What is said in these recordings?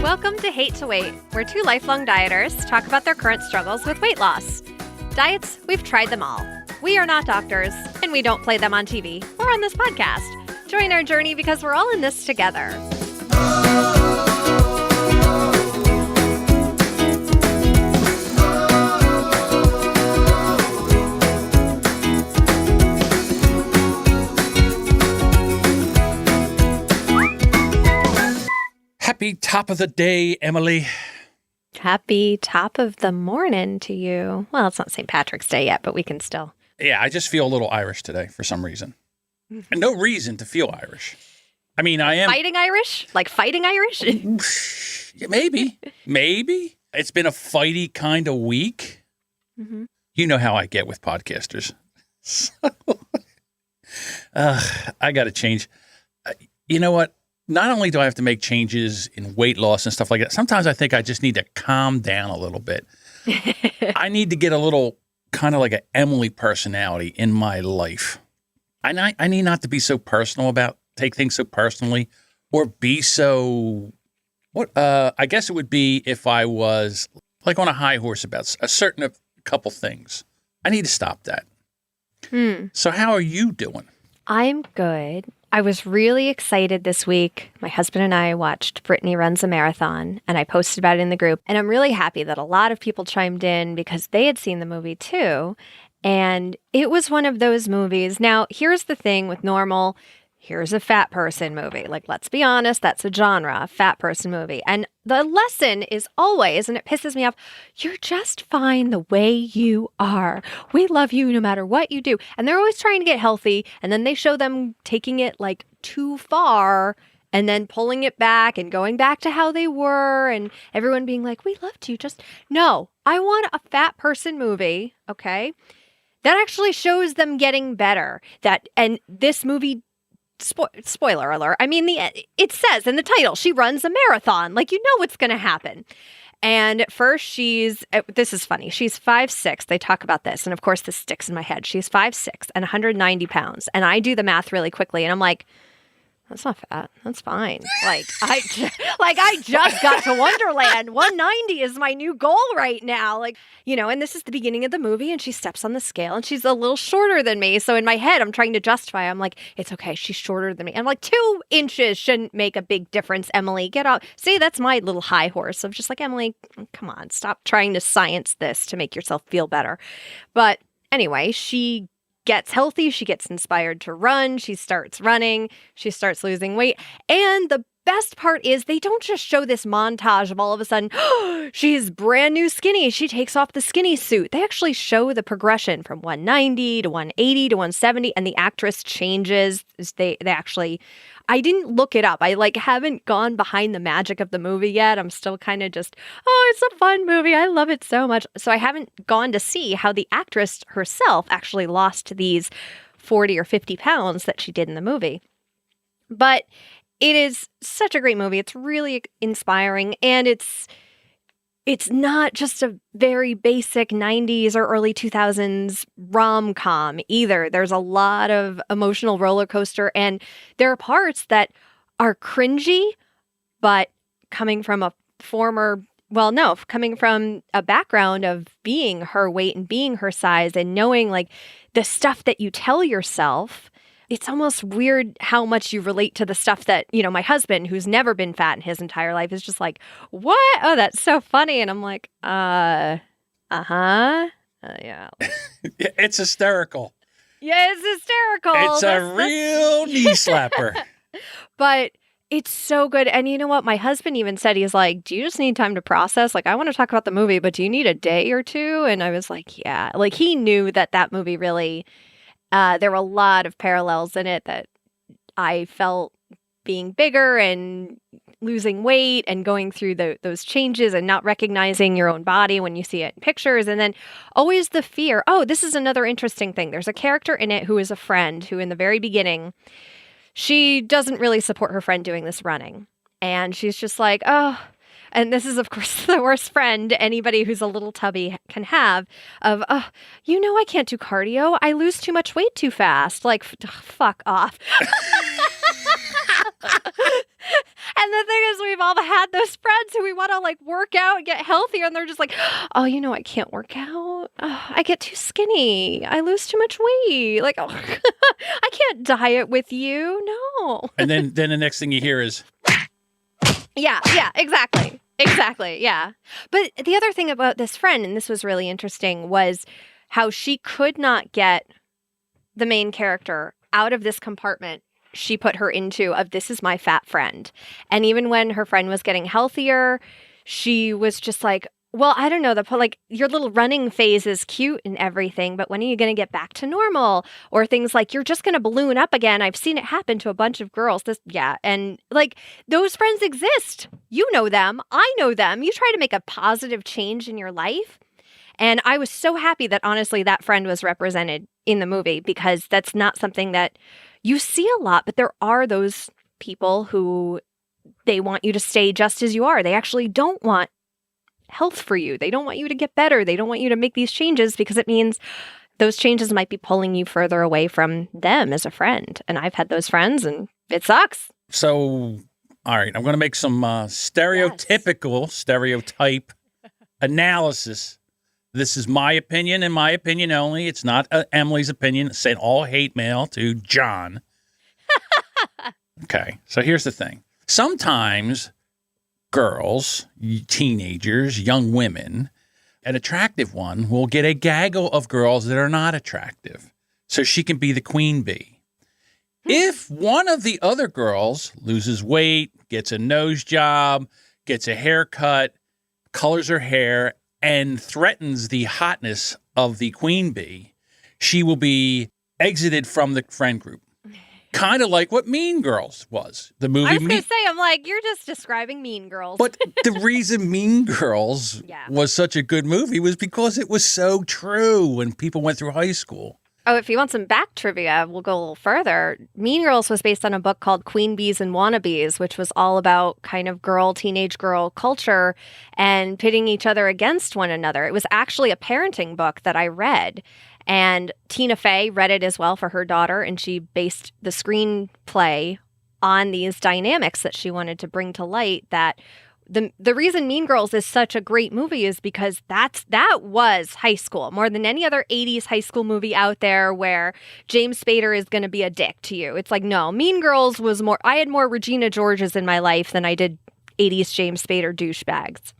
Welcome to Hate to Wait, where two lifelong dieters talk about their current struggles with weight loss. Diets, we've tried them all. We are not doctors, and we don't play them on TV or on this podcast. Join our journey because we're all in this together. Happy top of the day, Emily. Happy top of the morning to you. Well, it's not St. Patrick's Day yet, but we can still. Yeah, I just feel a little Irish today for some reason. And no reason to feel Irish. I mean, I am... Fighting Irish? Like fighting Irish? Yeah, maybe. Maybe. It's been a fighty kind of week. Mm-hmm. You know how I get with podcasters. So, I got to change. You know what? Not only do I have to make changes in weight loss and stuff like that, sometimes I think I just need to calm down a little bit. I need to get a little kind of like an Emily personality in my life. I need not to be so personal take things so personally or be so, I guess it would be if I was like on a high horse about a couple things. I need to stop that. So how are you doing? I'm good. I was really excited this week. My husband and I watched Brittany Runs a Marathon, and I posted about it in the group. And I'm really happy that a lot of people chimed in because they had seen the movie too. And it was one of those movies. Now, here's the thing with normal, here's a fat person movie. Like, let's be honest, that's a genre, a fat person movie. And the lesson is always, and it pisses me off, you're just fine the way you are. We love you no matter what you do. And they're always trying to get healthy. And then they show them taking it like too far and then pulling it back and going back to how they were. And everyone being like, we loved you. No, I want a fat person movie. Okay. That actually shows them getting better. And this movie, spoiler alert, I mean, it says in the title, she runs a marathon. Like, you know what's going to happen. And at first this is funny, she's 5'6". They talk about this. And of course, this sticks in my head. She's 5'6" and 190 pounds. And I do the math really quickly. And I'm like, that's not fat. That's fine. I just got to Wonderland. 190 is my new goal right now. And this is the beginning of the movie and she steps on the scale and she's a little shorter than me. So in my head, I'm trying to justify. I'm like, it's okay. She's shorter than me. I'm like, 2 inches shouldn't make a big difference, Emily. Get out. See, that's my little high horse of just like, Emily, come on, stop trying to science this to make yourself feel better. But anyway, she gets healthy, she gets inspired to run, she starts running, she starts losing weight. And the best part is they don't just show this montage of all of a sudden, she's brand new skinny, she takes off the skinny suit. They actually show the progression from 190 to 180 to 170, and the actress changes. They actually, I didn't look it up. I haven't gone behind the magic of the movie yet. I'm still kind of just, it's a fun movie. I love it so much. So I haven't gone to see how the actress herself actually lost these 40 or 50 pounds that she did in the movie. But it is such a great movie. It's really inspiring, and it's not just a very basic 90s or early 2000s rom-com either. There's a lot of emotional roller coaster, and there are parts that are cringy, but coming from a background of being her weight and being her size and knowing the stuff that you tell yourself. It's almost weird how much you relate to the stuff that, my husband, who's never been fat in his entire life, is just like, what? Oh, that's so funny. And I'm like, yeah. It's hysterical. Yeah, it's hysterical. It's a real knee slapper. But it's so good. And you know what? My husband even said, he's like, do you just need time to process? I want to talk about the movie, but do you need a day or two? And I was like, yeah. He knew that movie really... there were a lot of parallels in it that I felt being bigger and losing weight and going through those changes and not recognizing your own body when you see it in pictures. And then always the fear. Oh, this is another interesting thing. There's a character in it who is a friend who in the very beginning, she doesn't really support her friend doing this running. And she's just like, oh, and this is, of course, the worst friend anybody who's a little tubby can have of, I can't do cardio. I lose too much weight too fast. Fuck off. And the thing is, we've all had those friends who gotta like work out and get healthier. And they're just like, oh, I can't work out. I get too skinny. I lose too much weight. Like, oh, I can't diet with you. No. And then the next thing you hear is, Yeah, exactly. Exactly, yeah. But the other thing about this friend, and this was really interesting, was how she could not get the main character out of this compartment she put her into of this is my fat friend. And even when her friend was getting healthier, she was just like, well, I don't know, your little running phase is cute and everything, but when are you going to get back to normal? Or things like, you're just going to balloon up again. I've seen it happen to a bunch of girls. And like, those friends exist. You know them. I know them. You try to make a positive change in your life. And I was so happy that, honestly, that friend was represented in the movie, because that's not something that you see a lot, but there are those people who they want you to stay just as you are. They actually don't want health for you. They don't want you to get better. They don't want you to make these changes because it means those changes might be pulling you further away from them as a friend. And I've had those friends and it sucks. So, all right, I'm going to make some stereotype analysis. This is my opinion and my opinion only. It's not Emily's opinion. Send all hate mail to John. Okay, so here's the thing. Sometimes girls, teenagers, young women, an attractive one will get a gaggle of girls that are not attractive, so she can be the queen bee. If one of the other girls loses weight, gets a nose job, gets a haircut, colors her hair, and threatens the hotness of the queen bee, she will be exited from the friend group. Kind of like what Mean Girls was. The movie. I was going to say, I'm like, you're just describing Mean Girls. But the reason Mean Girls was such a good movie was because it was so true when people went through high school. Oh, if you want some back trivia, we'll go a little further. Mean Girls was based on a book called Queen Bees and Wannabes, which was all about kind of teenage girl culture and pitting each other against one another. It was actually a parenting book that I read. And Tina Fey read it as well for her daughter, and she based the screenplay on these dynamics that she wanted to bring to light. That the reason Mean Girls is such a great movie is because that was high school more than any other 80s high school movie out there where James Spader is going to be a dick to you. It's like, no, Mean Girls was more, I had more Regina Georges in my life than I did 80s James Spader douchebags.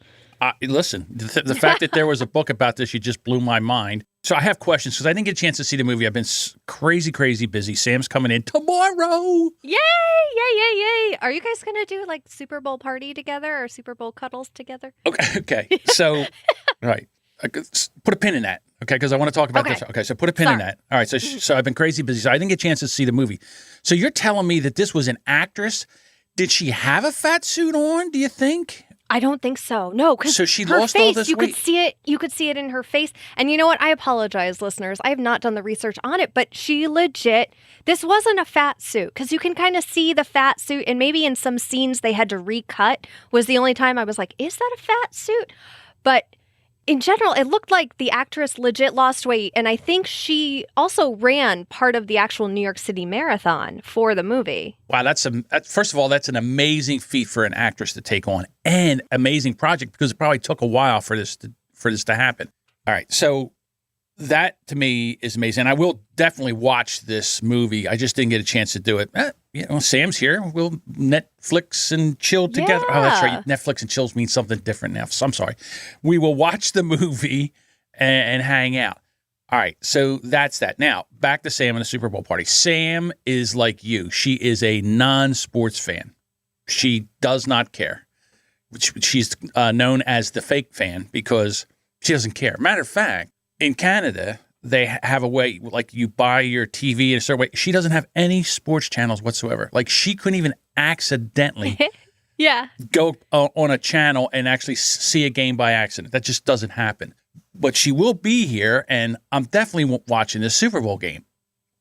Listen, the fact that there was a book about this, you just blew my mind. So I have questions because I didn't get a chance to see the movie. I've been crazy busy. Sam's coming in tomorrow. Yay. Are you guys going to do like Super Bowl party together or Super Bowl cuddles together? Okay. So, all right. Put a pin in that, okay? Because I want to talk about this. Okay, so put a pin in that. All right, so I've been crazy busy. So I didn't get a chance to see the movie. So you're telling me that this was an actress. Did she have a fat suit on, do you think? I don't think so. No, because so she her lost face, all this you weight. could see it. You could see it in her face. And you know what? I apologize, listeners. I have not done the research on it, but she legit. This wasn't a fat suit because you can kind of see the fat suit, and maybe in some scenes they had to recut. Was the only time I was like, "Is that a fat suit?" But in general, it looked like the actress legit lost weight, and I think she also ran part of the actual New York City Marathon for the movie. Wow, first of all, that's an amazing feat for an actress to take on, and amazing project because it probably took a while for this to happen. All right, so that to me is amazing. And I will definitely watch this movie. I just didn't get a chance to do it. Sam's here. We'll Netflix and chill together. Yeah. Oh, that's right. Netflix and chills means something different now. So I'm sorry. We will watch the movie and hang out. All right. So that's that. Now, back to Sam and the Super Bowl party. Sam is like you. She is a non-sports fan. She does not care. She's known as the fake fan because she doesn't care. Matter of fact, in Canada, they have a way, like you buy your TV in a certain way. She doesn't have any sports channels whatsoever. Like she couldn't even accidentally go on a channel and actually see a game by accident. That just doesn't happen. But she will be here, and I'm definitely watching the Super Bowl game.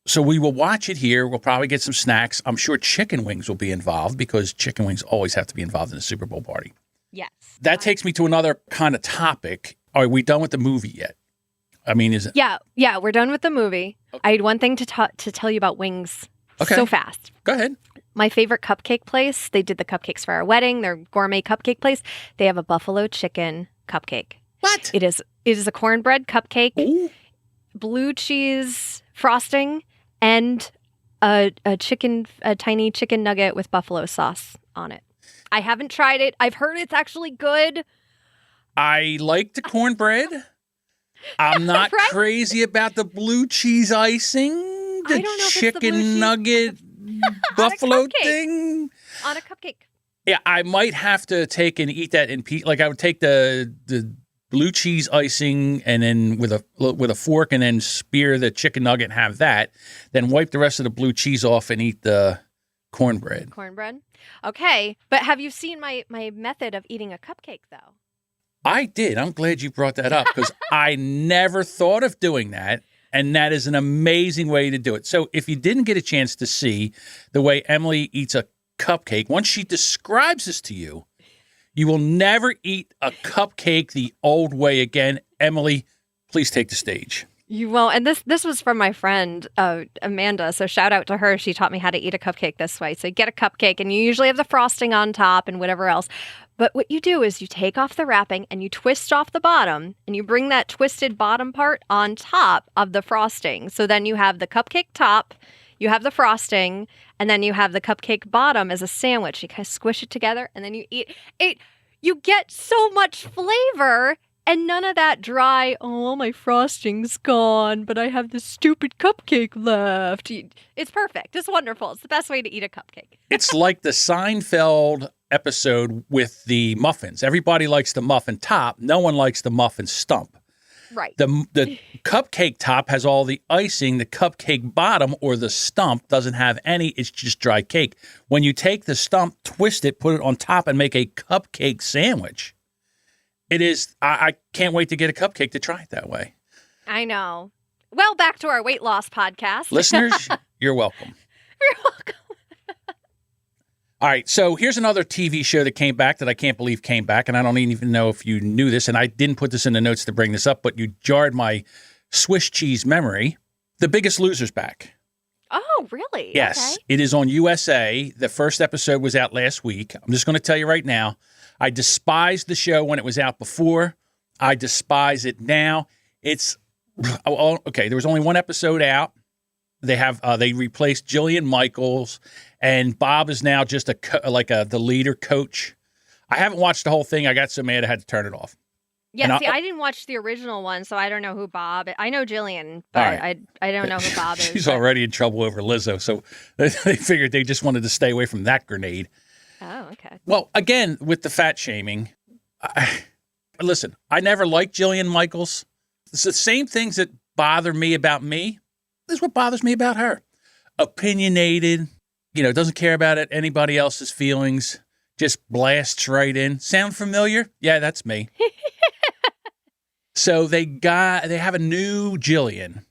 So we will watch it here. We'll probably get some snacks. I'm sure chicken wings will be involved because chicken wings always have to be involved in the Super Bowl party. Yes. That takes me to another kind of topic. Are we done with the movie yet? I mean, is it? Yeah, we're done with the movie. Okay. I had one thing to tell you about wings so fast. Go ahead. My favorite cupcake place, they did the cupcakes for our wedding, their gourmet cupcake place. They have a buffalo chicken cupcake. What? It is a cornbread cupcake, Ooh. blue cheese frosting, and a tiny chicken nugget with buffalo sauce on it. I haven't tried it. I've heard it's actually good. I like the cornbread. I'm not Right? crazy about the blue cheese icing, I the don't know if it's the chicken blue cheese nugget buffalo cupcake. thing. On a cupcake. Yeah, I might have to take and eat that in like I would take the blue cheese icing and then with a fork and then spear the chicken nugget and have that, then wipe the rest of the blue cheese off and eat the cornbread. Cornbread. Okay, but have you seen my method of eating a cupcake though? I did. I'm glad you brought that up because I never thought of doing that. And that is an amazing way to do it. So if you didn't get a chance to see the way Emily eats a cupcake, once she describes this to you, you will never eat a cupcake the old way again. Emily, please take the stage. You won't. And this was from my friend Amanda. So shout out to her. She taught me how to eat a cupcake this way. So you get a cupcake and you usually have the frosting on top and whatever else. But what you do is you take off the wrapping and you twist off the bottom and you bring that twisted bottom part on top of the frosting. So then you have the cupcake top, you have the frosting, and then you have the cupcake bottom as a sandwich. You kind of squish it together and then you eat it. You get so much flavor. And none of that dry, oh, my frosting's gone, but I have this stupid cupcake left. It's perfect. It's wonderful. It's the best way to eat a cupcake. It's like the Seinfeld episode with the muffins. Everybody likes the muffin top. No one likes the muffin stump. Right. The cupcake top has all the icing. The cupcake bottom or the stump doesn't have any. It's just dry cake. When you take the stump, twist it, put it on top, and make a cupcake sandwich, it is, I can't wait to get a cupcake to try it that way. I know. Well, back to our weight loss podcast. Listeners, you're welcome. You're welcome. All right, so here's another TV show that came back that I can't believe came back, and I don't even know if you knew this, and I didn't put this in the notes to bring this up, but you jarred my Swiss cheese memory. The Biggest Loser's back. Oh, really? Yes, Okay. It is on USA. The first episode was out last week. I'm just going to tell you right now, I despised the show when it was out before. I despise it now. It's okay. There was only one episode out. They replaced Jillian Michaels, and Bob is now just the leader coach. I haven't watched the whole thing. I got so mad I had to turn it off. Yeah, see, I didn't watch the original one, so I don't know who Bob is. I know Jillian, but Right. I don't know who Bob is. She's already in trouble over Lizzo, so they figured they just wanted to stay away from that grenade. Oh, okay. Well, again, with the fat shaming, listen, I never liked Jillian Michaels. It's the same things that bother me about me. This is what bothers me about her. Opinionated, doesn't care about anybody else's feelings, just blasts right in. Sound familiar? Yeah, that's me. So they have a new Jillian,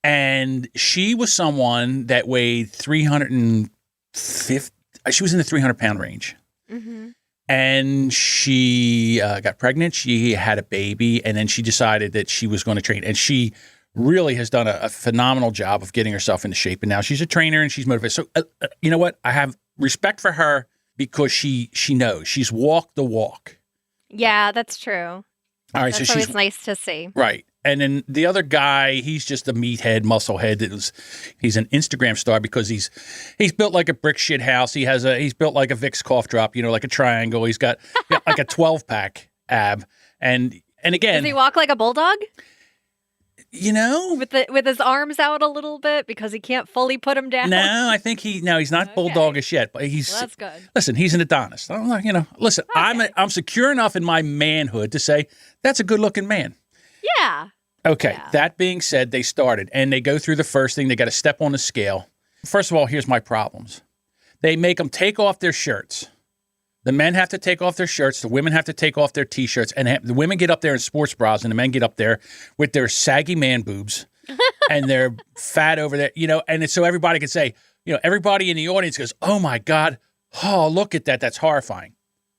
and she was someone that weighed 350. She was in the 300-pound range. Mm-hmm. And she got pregnant. She had a baby, and then she decided that she was going to train. And she really has done a phenomenal job of getting herself into shape. And now she's a trainer, and she's motivated. So, you know what? I have respect for her because she knows. She's walked the walk. Yeah, that's true. All right, That's so always she's nice to see. right. And then the other guy, he's just a meathead, musclehead. He's an Instagram star because he's built like a brick shit house. He's built like a Vicks cough drop, like a triangle. He's got like a 12-pack ab. And again, Does he walk like a bulldog with with his arms out a little bit because he can't fully put them down? No, I think he's not Okay. bulldogish yet, but Well, that's good. listen, he's an Adonis. I don't know, listen, Okay. I'm secure enough in my manhood to say that's a good looking man. Yeah. Okay, Yeah. That being said, they started, and they go through the first thing. They got to step on the scale. First of all, here's my problems. They make them take off their shirts. The men have to take off their shirts. The women have to take off their T-shirts. And the women get up there in sports bras, and the men get up there with their saggy man boobs, and they're fat over there, and so everybody can say, everybody in the audience goes, oh, my God, oh, look at that. That's horrifying.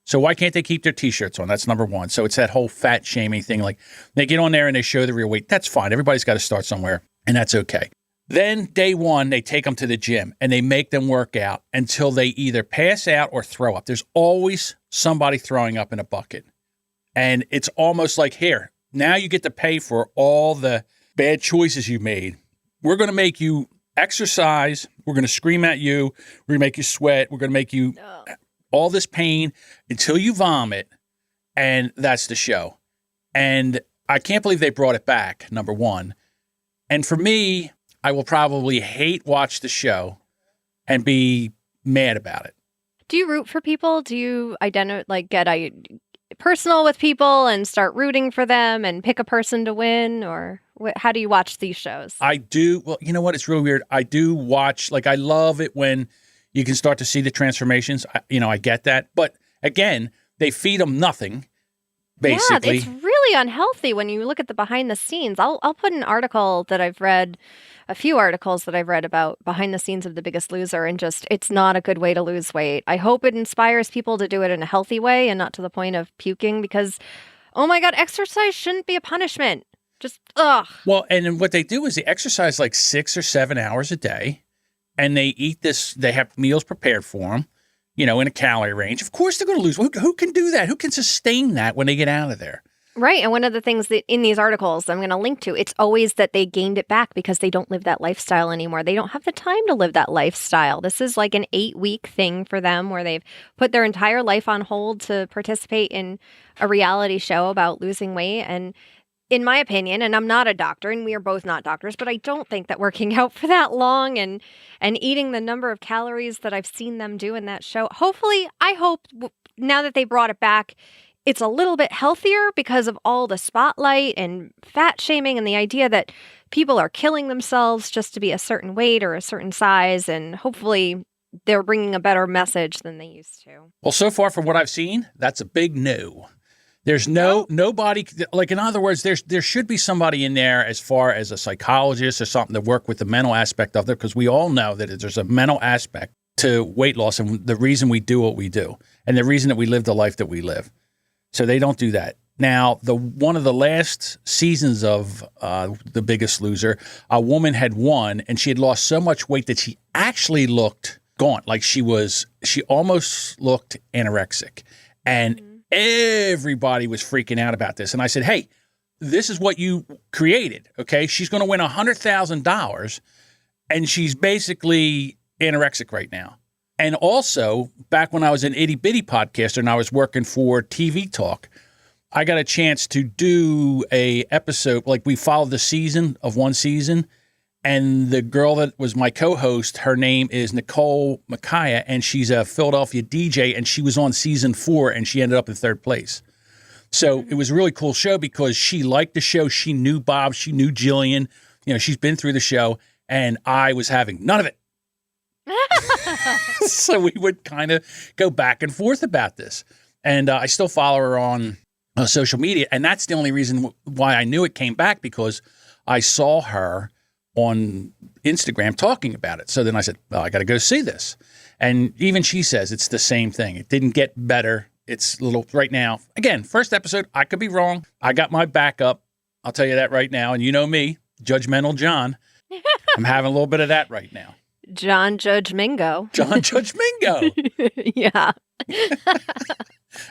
So why can't they keep their T-shirts on? That's number one. So it's that whole fat shaming thing. Like they get on there and they show the real weight. That's fine. Everybody's got to start somewhere, and that's okay. Then day one, they take them to the gym and they make them work out until they either pass out or throw up. There's always somebody throwing up in a bucket. And it's almost like, here, now you get to pay for all the bad choices you made. We're going to make you exercise. We're going to scream at you. We're going to make you sweat. We're going to make you all this pain until you vomit. And that's the show. And I can't believe they brought it back, number one. And for me, I will probably hate watch the show and be mad about it. Do you root for people? Do you get personal with people and start rooting for them and pick a person to win? Or how do you watch these shows? I do. Well, you know what? It's really weird. I do watch, I love it when you can start to see the transformations. I get that. But again, they feed them nothing, basically. Yeah, it's really unhealthy when you look at the behind the scenes. I'll put an article that I've read, a few articles that I've read about behind the scenes of The Biggest Loser, and just, it's not a good way to lose weight. I hope it inspires people to do it in a healthy way and not to the point of puking, because, oh my God, exercise shouldn't be a punishment. Just, ugh. Well, and then what they do is they exercise 6 or 7 hours a day, and they eat this, they have meals prepared for them, in a calorie range. Of course they're going to lose. Who can do that? Who can sustain that when they get out of there? Right. And one of the things that in these articles I'm going to link to, it's always that they gained it back because they don't live that lifestyle anymore. They don't have the time to live that lifestyle. This is like an 8-week thing for them where they've put their entire life on hold to participate in a reality show about losing weight. And in my opinion, and I'm not a doctor and we are both not doctors, but I don't think that working out for that long and eating the number of calories that I've seen them do in that show, I hope now that they brought it back, it's a little bit healthier because of all the spotlight and fat shaming and the idea that people are killing themselves just to be a certain weight or a certain size. And hopefully they're bringing a better message than they used to. Well, so far from what I've seen, that's a big no. There's nobody, in other words, there should be somebody in there as far as a psychologist or something to work with the mental aspect of it, because we all know that there's a mental aspect to weight loss and the reason we do what we do and the reason that we live the life that we live. So they don't do that. Now, one of the last seasons of The Biggest Loser, a woman had won, and she had lost so much weight that she actually looked gaunt, she almost looked anorexic. And everybody was freaking out about this. And I said, hey, this is what you created, okay? She's going to win $100,000, and she's basically anorexic right now. And also, back when I was an itty-bitty podcaster and I was working for TV Talk, I got a chance to do a episode, we followed the season of one season, and the girl that was my co-host, her name is Nicole Makaya, and she's a Philadelphia DJ, and she was on season 4, and she ended up in 3rd place. So it was a really cool show because she liked the show. She knew Bob. She knew Jillian. She's been through the show, and I was having none of it. So we would kind of go back and forth about this. And I still follow her on social media. And that's the only reason why I knew it came back, because I saw her on Instagram talking about it. So then I said, well, I got to go see this. And even she says it's the same thing. It didn't get better. It's right now. Again, first episode, I could be wrong. I got my backup. I'll tell you that right now. And you know me, judgmental John. I'm having a little bit of that right now. John Judge Mingo. John Judge Mingo. Yeah.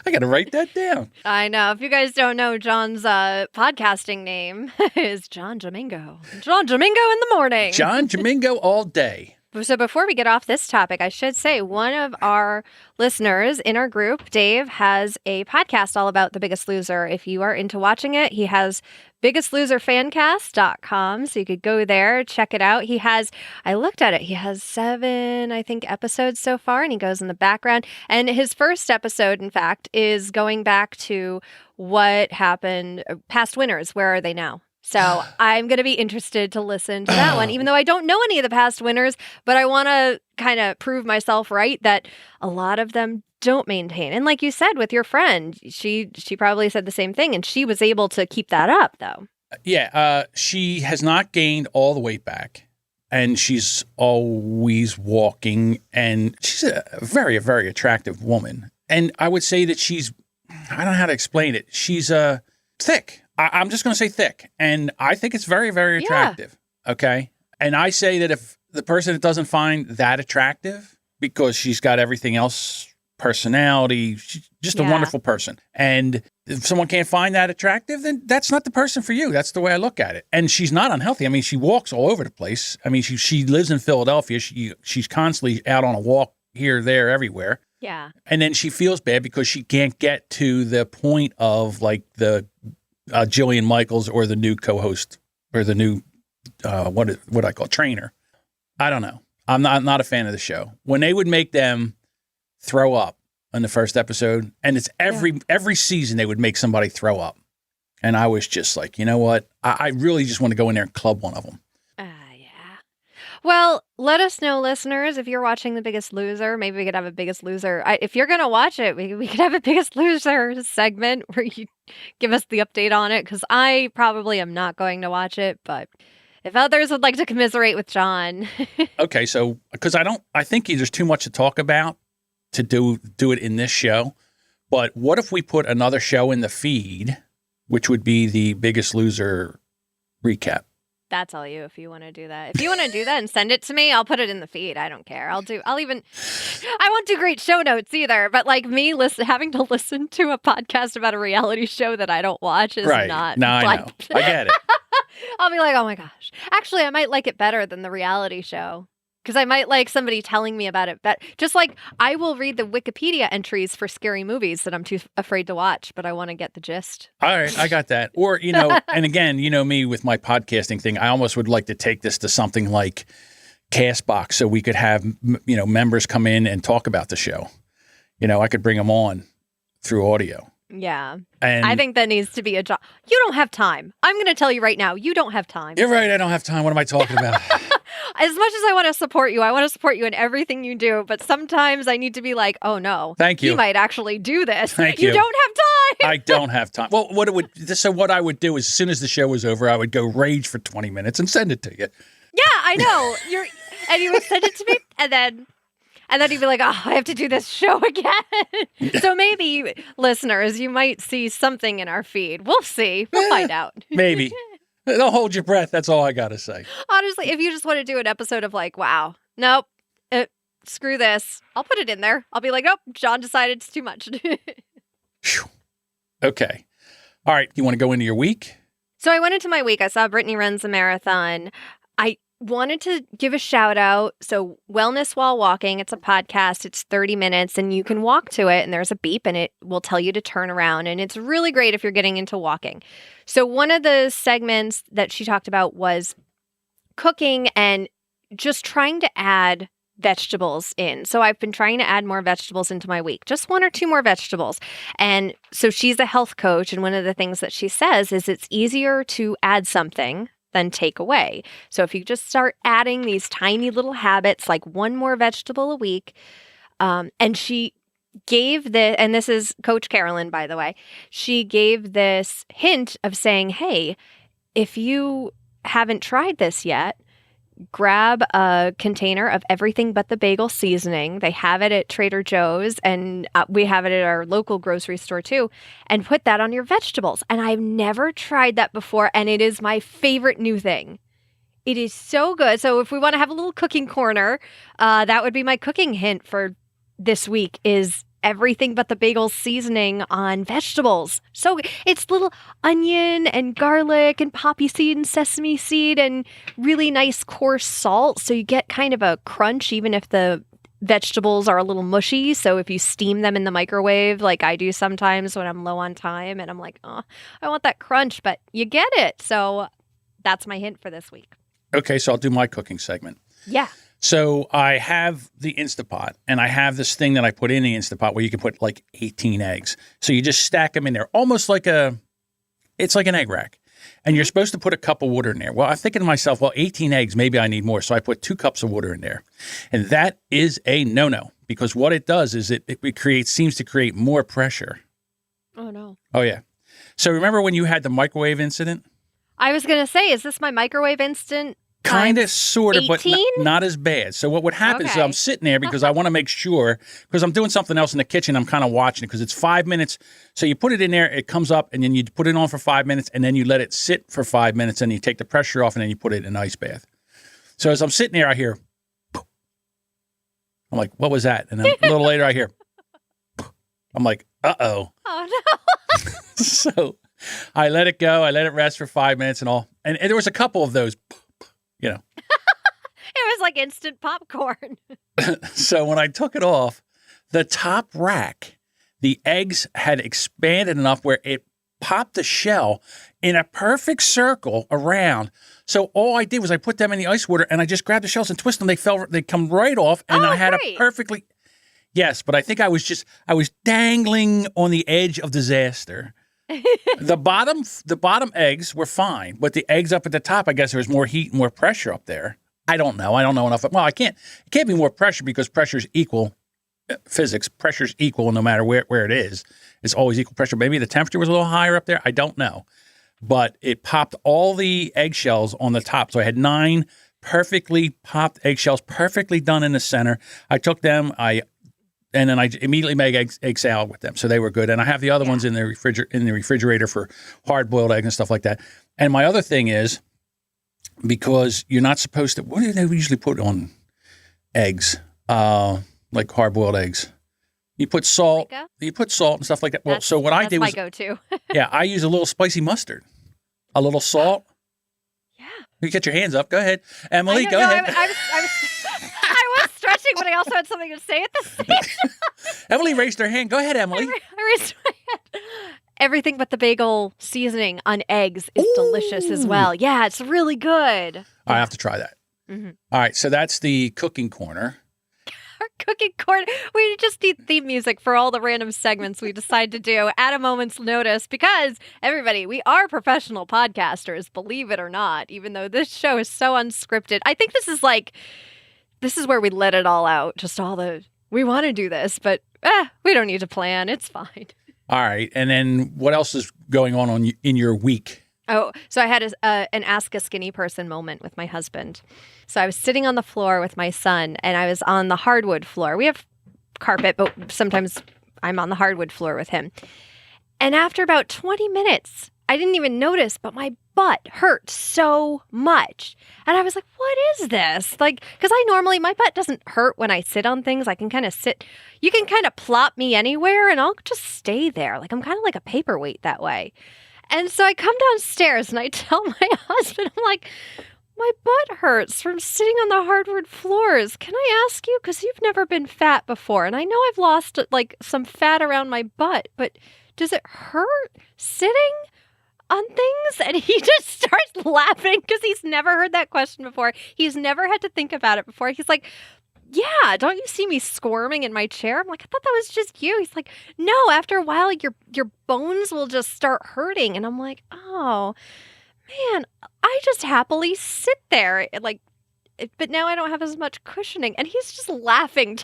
I got to write that down. I know. If you guys don't know, John's podcasting name is John Jamingo. John Jamingo in the morning. John Jamingo all day. So before we get off this topic, I should say one of our listeners in our group, Dave, has a podcast all about The Biggest Loser. If you are into watching it, he has biggestloserfancast.com. So you could go there, check it out. I looked at it, he has 7, I think, episodes so far, and he goes in the background. And his first episode, in fact, is going back to what happened, past winners. Where are they now? So I'm going to be interested to listen to that one, even though I don't know any of the past winners, but I want to kind of prove myself right that a lot of them don't maintain. And like you said with your friend, she probably said the same thing, and she was able to keep that up, though. Yeah, she has not gained all the weight back, and she's always walking, and she's a very, very attractive woman. And I would say that I don't know how to explain it. She's thick. I'm just going to say thick. And I think it's very, very attractive. Yeah. Okay. And I say that if the person that doesn't find that attractive because she's got everything else, personality, she's just a wonderful person. And if someone can't find that attractive, then that's not the person for you. That's the way I look at it. And she's not unhealthy. I mean, she walks all over the place. I mean, she lives in Philadelphia. She's constantly out on a walk here, there, everywhere. Yeah. And then she feels bad because she can't get to the point of like the Jillian Michaels or the new co-host or the new, what I call trainer. I don't know. I'm not a fan of the show. When they would make them throw up in the first episode, and it's every season they would make somebody throw up. And I was just like, you know what? I really just want to go in there and club one of them. Yeah. Well, let us know, listeners, if you're watching The Biggest Loser. Maybe we could have a Biggest Loser. If you're going to watch it, we could have a Biggest Loser segment where you give us the update on it, because I probably am not going to watch it, but if others would like to commiserate with John. Okay, so, because I think there's too much to talk about to do it in this show. But what if we put another show in the feed, which would be the Biggest Loser recap? That's all you, if you want to do that. If you want to do that and send it to me, I'll put it in the feed. I don't care. I won't do great show notes either, but like me having to listen to a podcast about a reality show that I don't watch is not. No, I know. I get it. I'll be like, oh my gosh. Actually, I might like it better than the reality show. Because I might like somebody telling me about it. But just like I will read the Wikipedia entries for scary movies that I'm too afraid to watch, but I want to get the gist. All right, I got that. Or, and again, me with my podcasting thing, I almost would like to take this to something like Castbox so we could have, members come in and talk about the show. I could bring them on through audio. Yeah. And I think that needs to be a job. You don't have time. I'm going to tell you right now, you don't have time. You're right. I don't have time. What am I talking about? As much as I want to support you in everything you do, but sometimes I need to be like, oh no. Thank you. You might actually do this. Thank you. You don't have time. I don't have time. Well, what I would do is as soon as the show was over, I would go rage for 20 minutes and send it to you. Yeah, I know. And you would send it to me, and then you'd be like, oh, I have to do this show again. So maybe, listeners, you might see something in our feed. We'll see. We'll find out. Maybe. Don't hold your breath. That's all I got to say. Honestly, if you just want to do an episode of like, wow, nope, screw this, I'll put it in there. I'll be like, nope, John decided it's too much. Okay. All right. You want to go into your week? So I went into my week. I saw Brittany Runs a Marathon. I wanted to give a shout out. So Wellness While Walking, it's a podcast. It's 30 minutes and you can walk to it and there's a beep and it will tell you to turn around. And it's really great if you're getting into walking. So one of the segments that she talked about was cooking and just trying to add vegetables in. So I've been trying to add more vegetables into my week, just 1 or 2 more vegetables. And so she's a health coach. And one of the things that she says is it's easier to add something than take away. So if you just start adding these tiny little habits, like 1 more vegetable a week, and she gave and this is Coach Carolyn, by the way, she gave this hint of saying, hey, if you haven't tried this yet, grab a container of everything but the bagel seasoning. They have it at Trader Joe's and we have it at our local grocery store too, and put that on your vegetables. And I've never tried that before and it is my favorite new thing. It is so good. So if we want to have a little cooking corner, that would be my cooking hint for this week is everything but the bagel seasoning on vegetables. So it's little onion and garlic and poppy seed and sesame seed and really nice coarse salt. So you get kind of a crunch even if the vegetables are a little mushy. So if you steam them in the microwave, like I do sometimes when I'm low on time and I'm like, oh, I want that crunch, but you get it. So that's my hint for this week. Okay, so I'll do my cooking segment. Yeah. So I have the Instapot, and I have this thing that I put in the Instapot where you can put like 18 eggs. So you just stack them in there, almost like it's like an egg rack. And you're supposed to put a cup of water in there. Well, I'm thinking to myself, 18 eggs, maybe I need more. So I put 2 cups of water in there. And that is a no-no because what it does is it seems to create more pressure. Oh, no. Oh, yeah. So remember when you had the microwave incident? I was going to say, is this my microwave instant? Kind of, sort of, but 18? not as bad. So what would happen is I'm sitting there because I want to make sure, because I'm doing something else in the kitchen, I'm kind of watching it because it's 5 minutes. So you put it in there, it comes up, and then you put it on for 5 minutes, and then you let it sit for 5 minutes, and you take the pressure off, and then you put it in an ice bath. So as I'm sitting there, I hear, I'm like, what was that? And then a little later, I hear, I'm like, uh-oh. Oh, no. So I let it go. I let it rest for 5 minutes and all. And there was a couple of those, you know. It was like instant popcorn. So when I took it off, the top rack, the eggs had expanded enough where it popped the shell in a perfect circle around. So all I did was I put them in the ice water and I just grabbed the shells and twist them. They come right off, and I had great. a perfectly. Yes, but I think I was dangling on the edge of disaster. The bottom eggs were fine, but the eggs up at the top, I guess there was more heat and more pressure up there. I don't know enough. Well, it can't be more pressure because pressure is equal. Physics, pressure is equal no matter where it is. It's always equal pressure. Maybe the temperature was a little higher up there. I don't know. But it popped all the eggshells on the top. So I had 9 perfectly popped eggshells, perfectly done in the center. I took them, and then I immediately made egg salad with them. So they were good. And I have the other ones in the refrigerator for hard-boiled eggs and stuff like that. And my other thing is, because you're not supposed to, what do they usually put on eggs? Like hard-boiled eggs. You put salt. Paprika? You put salt and stuff like that. Well, so what I did was, that's my go-to. yeah, I use a little spicy mustard, a little salt. Yeah. You get your hands up. Go ahead, Emily. Go ahead. I was stretching, but I also had something to say at the same time. Emily raised her hand. Go ahead, Emily. I raised my hand. Everything but the bagel seasoning on eggs is delicious as well. Yeah, it's really good. I have to try that. Mm-hmm. All right, so that's the cooking corner. Our cooking corner. We just need theme music for all the random segments we decide to do at a moment's notice because, everybody, we are professional podcasters, believe it or not, even though this show is so unscripted. I think this is where we let it all out. Just we want to do this, but we don't need to plan. It's fine. All right, and then what else is going on in your week? Oh, so I had an Ask a Skinny Person moment with my husband. So I was sitting on the floor with my son, and I was on the hardwood floor. We have carpet, but sometimes I'm on the hardwood floor with him. And after about 20 minutes, I didn't even notice, but my butt hurt so much. And I was like, what is this? Like, because my butt doesn't hurt when I sit on things. I can kind of sit, you can kind of plop me anywhere and I'll just stay there. Like, I'm kind of like a paperweight that way. And so I come downstairs and I tell my husband, I'm like, my butt hurts from sitting on the hardwood floors. Can I ask you? Because you've never been fat before. And I know I've lost like some fat around my butt, but does it hurt sitting on things? And he just starts laughing because he's never heard that question before. He's never had to think about it before. He's like, yeah, don't you see me squirming in my chair? I'm like, I thought that was just you. He's like, no, after a while, your bones will just start hurting. And I'm like, oh, man, I just happily sit there. Like, but now I don't have as much cushioning. And he's just laughing,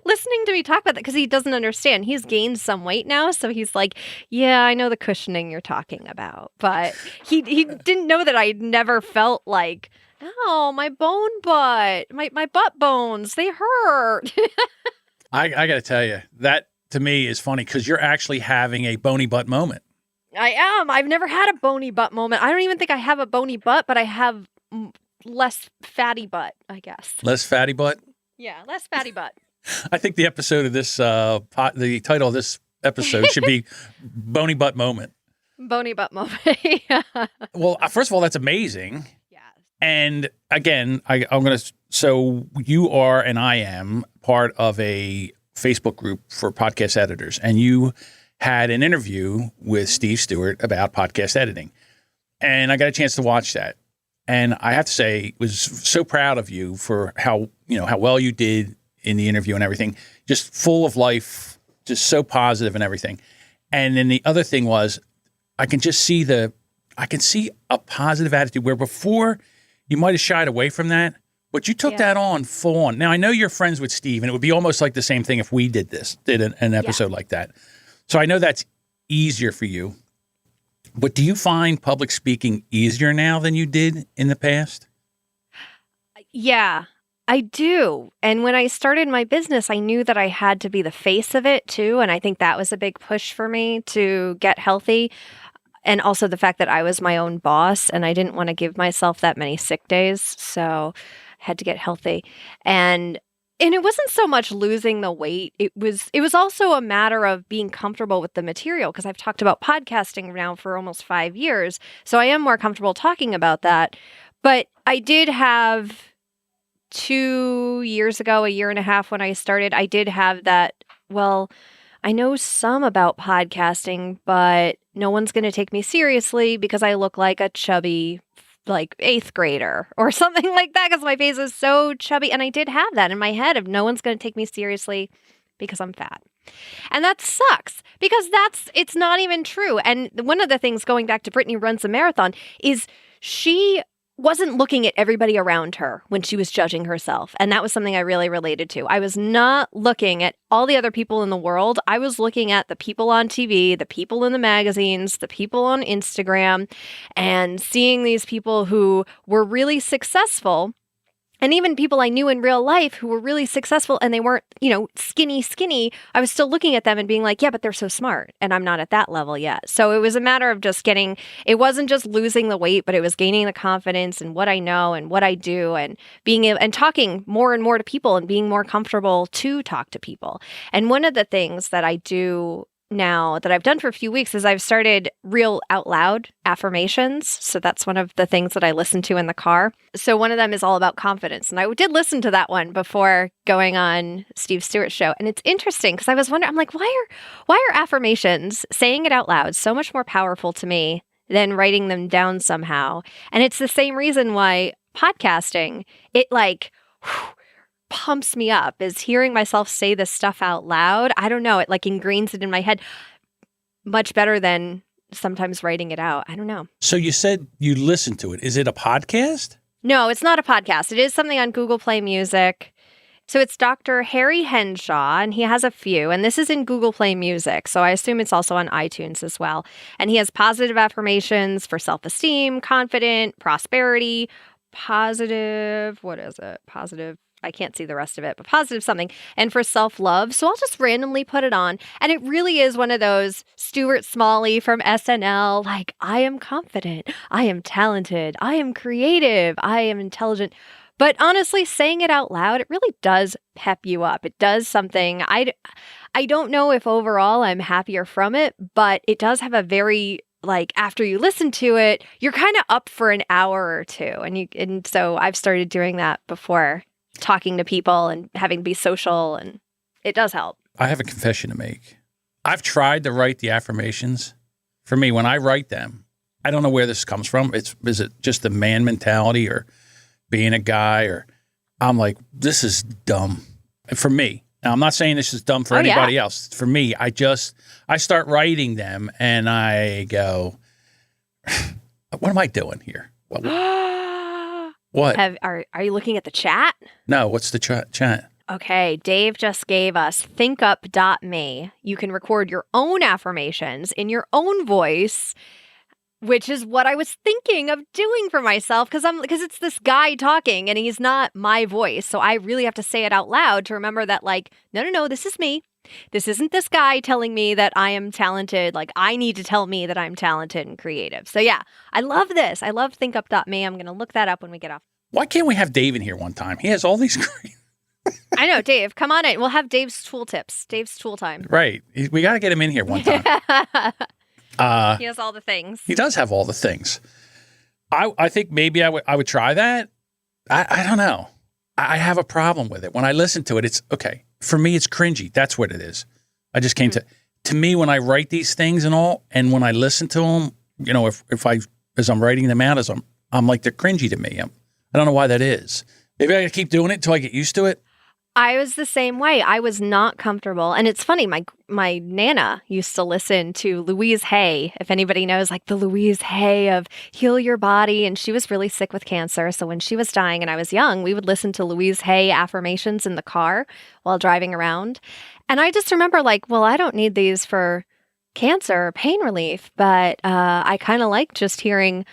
listening to me talk about that because he doesn't understand. He's gained some weight now. So he's like, yeah, I know the cushioning you're talking about. But he didn't know that I'd never felt like, oh, my my butt bones, they hurt. I got to tell you, that to me is funny because you're actually having a bony butt moment. I am. I've never had a bony butt moment. I don't even think I have a bony butt, but I have less fatty butt, I guess. Less fatty butt? Yeah, less fatty butt. I think the episode of this, the title of this episode should be Bony Butt Moment. Bony butt moment. Yeah. Well, first of all, that's amazing. Yes. And again, I'm going to, so you are and I am part of a Facebook group for podcast editors, and you had an interview with Steve Stewart about podcast editing. And I got a chance to watch that. And I have to say, was so proud of you for how well you did in the interview and everything. Just full of life, just so positive and everything. And then the other thing was, I can see a positive attitude where before you might have shied away from that, but you took that on full on. Now I know you're friends with Steve, and it would be almost like the same thing if we did an episode like that. So I know that's easier for you. But do you find public speaking easier now than you did in the past? Yeah, I do. And when I started my business, I knew that I had to be the face of it too. And I think that was a big push for me to get healthy. And also the fact that I was my own boss and I didn't want to give myself that many sick days. So I had to get healthy. And it wasn't so much losing the weight. It was also a matter of being comfortable with the material, because I've talked about podcasting now for almost 5 years. So I am more comfortable talking about that. But I did have 2 years ago, a year and a half when I started, I did have that, well, I know some about podcasting, but no one's going to take me seriously because I look like a chubby, like 8th grader or something like that, because my face is so chubby. And I did have that in my head of no one's going to take me seriously because I'm fat. And that sucks, because it's not even true. And one of the things, going back to Brittany Runs a Marathon, is she wasn't looking at everybody around her when she was judging herself. And that was something I really related to. I was not looking at all the other people in the world. I was looking at the people on TV, the people in the magazines, the people on Instagram, and seeing these people who were really successful. And even people I knew in real life who were really successful and they weren't, skinny, I was still looking at them and being like, yeah, but they're so smart. And I'm not at that level yet. So it was a matter of just it wasn't just losing the weight, but it was gaining the confidence in what I know and what I do, and and talking more and more to people and being more comfortable to talk to people. And one of the things that I do now that I've done for a few weeks is I've started real out loud affirmations. So that's one of the things that I listen to in the car. So one of them is all about confidence. And I did listen to that one before going on Steve Stewart's show. And it's interesting because I was wondering, I'm like, why are affirmations, saying it out loud, so much more powerful to me than writing them down somehow? And it's the same reason why podcasting, it pumps me up, is hearing myself say this stuff out loud. I don't know, it ingrains it in my head much better than sometimes writing it out. I don't know. So you said you listened to it. Is it a podcast? No, it's not a podcast. It is something on Google Play Music. So it's Dr. Harry Henshaw, and he has a few, and this is in Google Play Music. So I assume it's also on iTunes as well. And he has positive affirmations for self-esteem, confident, prosperity, positive, what is it? Positive, I can't see the rest of it, but positive something, and for self-love. So I'll just randomly put it on. And it really is one of those Stuart Smalley from SNL, I am confident, I am talented, I am creative, I am intelligent. But honestly, saying it out loud, it really does pep you up. It does something. I don't know if overall I'm happier from it, but it does have a very, after you listen to it, you're kind of up for an hour or two. And so I've started doing that before talking to people and having to be social, and it does help. I have a confession to make. I've tried to write the affirmations. For me, when I write them, I don't know where this comes from. Is it just the man mentality or being a guy, or I'm like, this is dumb for me. Now, I'm not saying this is dumb for anybody else. For me, I start writing them and I go, what am I doing here? What? Are you looking at the chat? No, what's the chat? Okay, Dave just gave us thinkup.me. You can record your own affirmations in your own voice, which is what I was thinking of doing for myself, because it's this guy talking and he's not my voice. So I really have to say it out loud to remember that, no, this is me. This isn't this guy telling me that I am talented. I need to tell me that I'm talented and creative. So yeah, I love this. I love thinkup.me. I'm going to look that up when we get off. Why can't we have Dave in here one time? He has all these great... I know, Dave, come on in. We'll have Dave's tool tips. Dave's tool time. Right. We got to get him in here one time. He has all the things. He does have all the things. I think maybe I would try that. I don't know. I have a problem with it. When I listen to it, it's okay. For me, it's cringy. That's what it is. I just came to me, when I write these things and all, and when I listen to them, as I'm writing them out, I'm like, they're cringy to me. I don't know why that is. Maybe I gotta keep doing it until I get used to it. I was the same way. I was not comfortable. And it's funny, my Nana used to listen to Louise Hay, if anybody knows, the Louise Hay of Heal Your Body. And she was really sick with cancer. So when she was dying and I was young, we would listen to Louise Hay affirmations in the car while driving around. And I just remember well, I don't need these for cancer or pain relief, but I kind of like just hearing,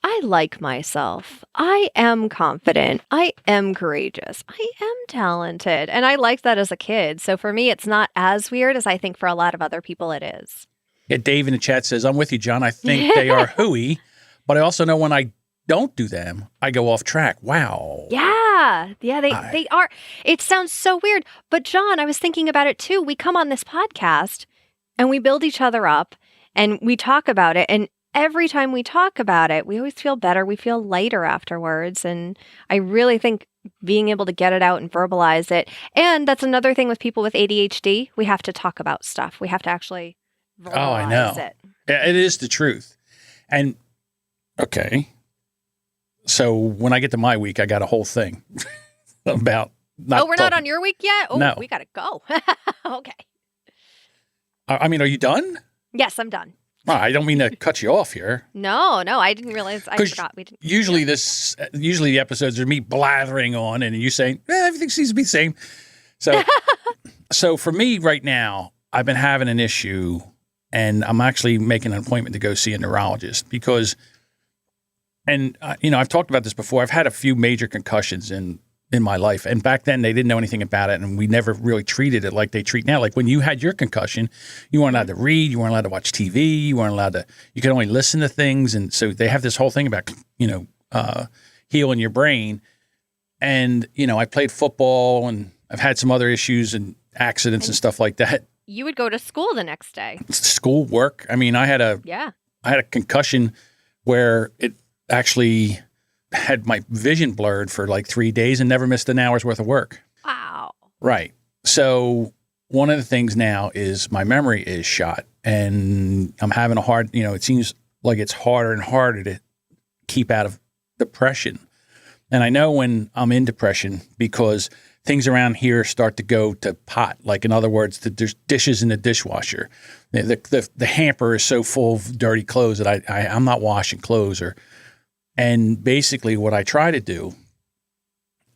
I like myself. I am confident. I am courageous. I am talented. And I liked that as a kid. So for me, it's not as weird as I think for a lot of other people it is. Yeah, Dave in the chat says, I'm with you, John. I think they are hooey, but I also know when I don't do them, I go off track. Wow. Yeah, they are. It sounds so weird, but John, I was thinking about it too. We come on this podcast and we build each other up and we talk about it. And every time we talk about it, we always feel better. We feel lighter afterwards. And I really think being able to get it out and verbalize it. And that's another thing with people with ADHD. We have to talk about stuff. We have to actually verbalize I know. it. Yeah, it is the truth. And okay. So when I get to my week, I got a whole thing about we're not on your week yet? Oh, No. we got to go. Okay. I mean, are you done? Yes, I'm done. Well, I don't mean to cut you off here. No, I didn't realize. I 'Cause forgot. We didn't. Usually the episodes are me blathering on and you saying, everything seems to be the same. So, so for me right now, I've been having an issue and I'm actually making an appointment to go see a neurologist because, and I've talked about this before. I've had a few major concussions in my life. And back then they didn't know anything about it. And we never really treated it like they treat now. Like when you had your concussion, you weren't allowed to read, you weren't allowed to watch TV, you could only listen to things. And so they have this whole thing about, healing your brain. And, I played football and I've had some other issues and accidents and stuff like that. You would go to school the next day. School, work. I mean, I had a concussion where it actually had my vision blurred for like 3 days and never missed an hour's worth of work. Wow. Right. So one of the things now is my memory is shot and I'm having it seems like it's harder and harder to keep out of depression. And I know when I'm in depression because things around here start to go to pot. Like in other words, there's dishes in the dishwasher. The hamper is so full of dirty clothes that I'm not washing clothes and basically what I try to do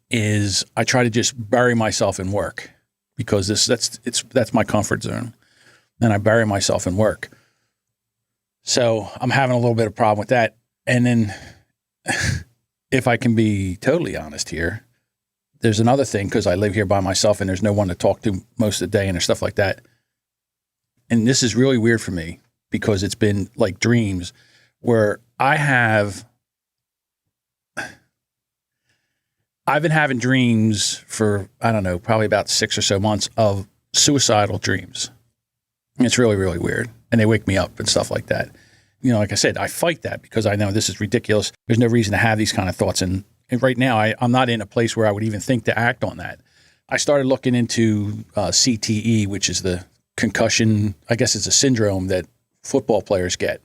is I try to just bury myself in work because that's my comfort zone. And I bury myself in work. So I'm having a little bit of problem with that. And then if I can be totally honest here, there's another thing because I live here by myself and there's no one to talk to most of the day and there's stuff like that. And this is really weird for me because it's been like dreams where I've been having dreams for, I don't know, probably about 6 or so months of suicidal dreams. And it's really, really weird. And they wake me up and stuff like that. Like I said, I fight that because I know this is ridiculous. There's no reason to have these kind of thoughts. And right now, I'm not in a place where I would even think to act on that. I started looking into CTE, which is the concussion, I guess it's a syndrome that football players get.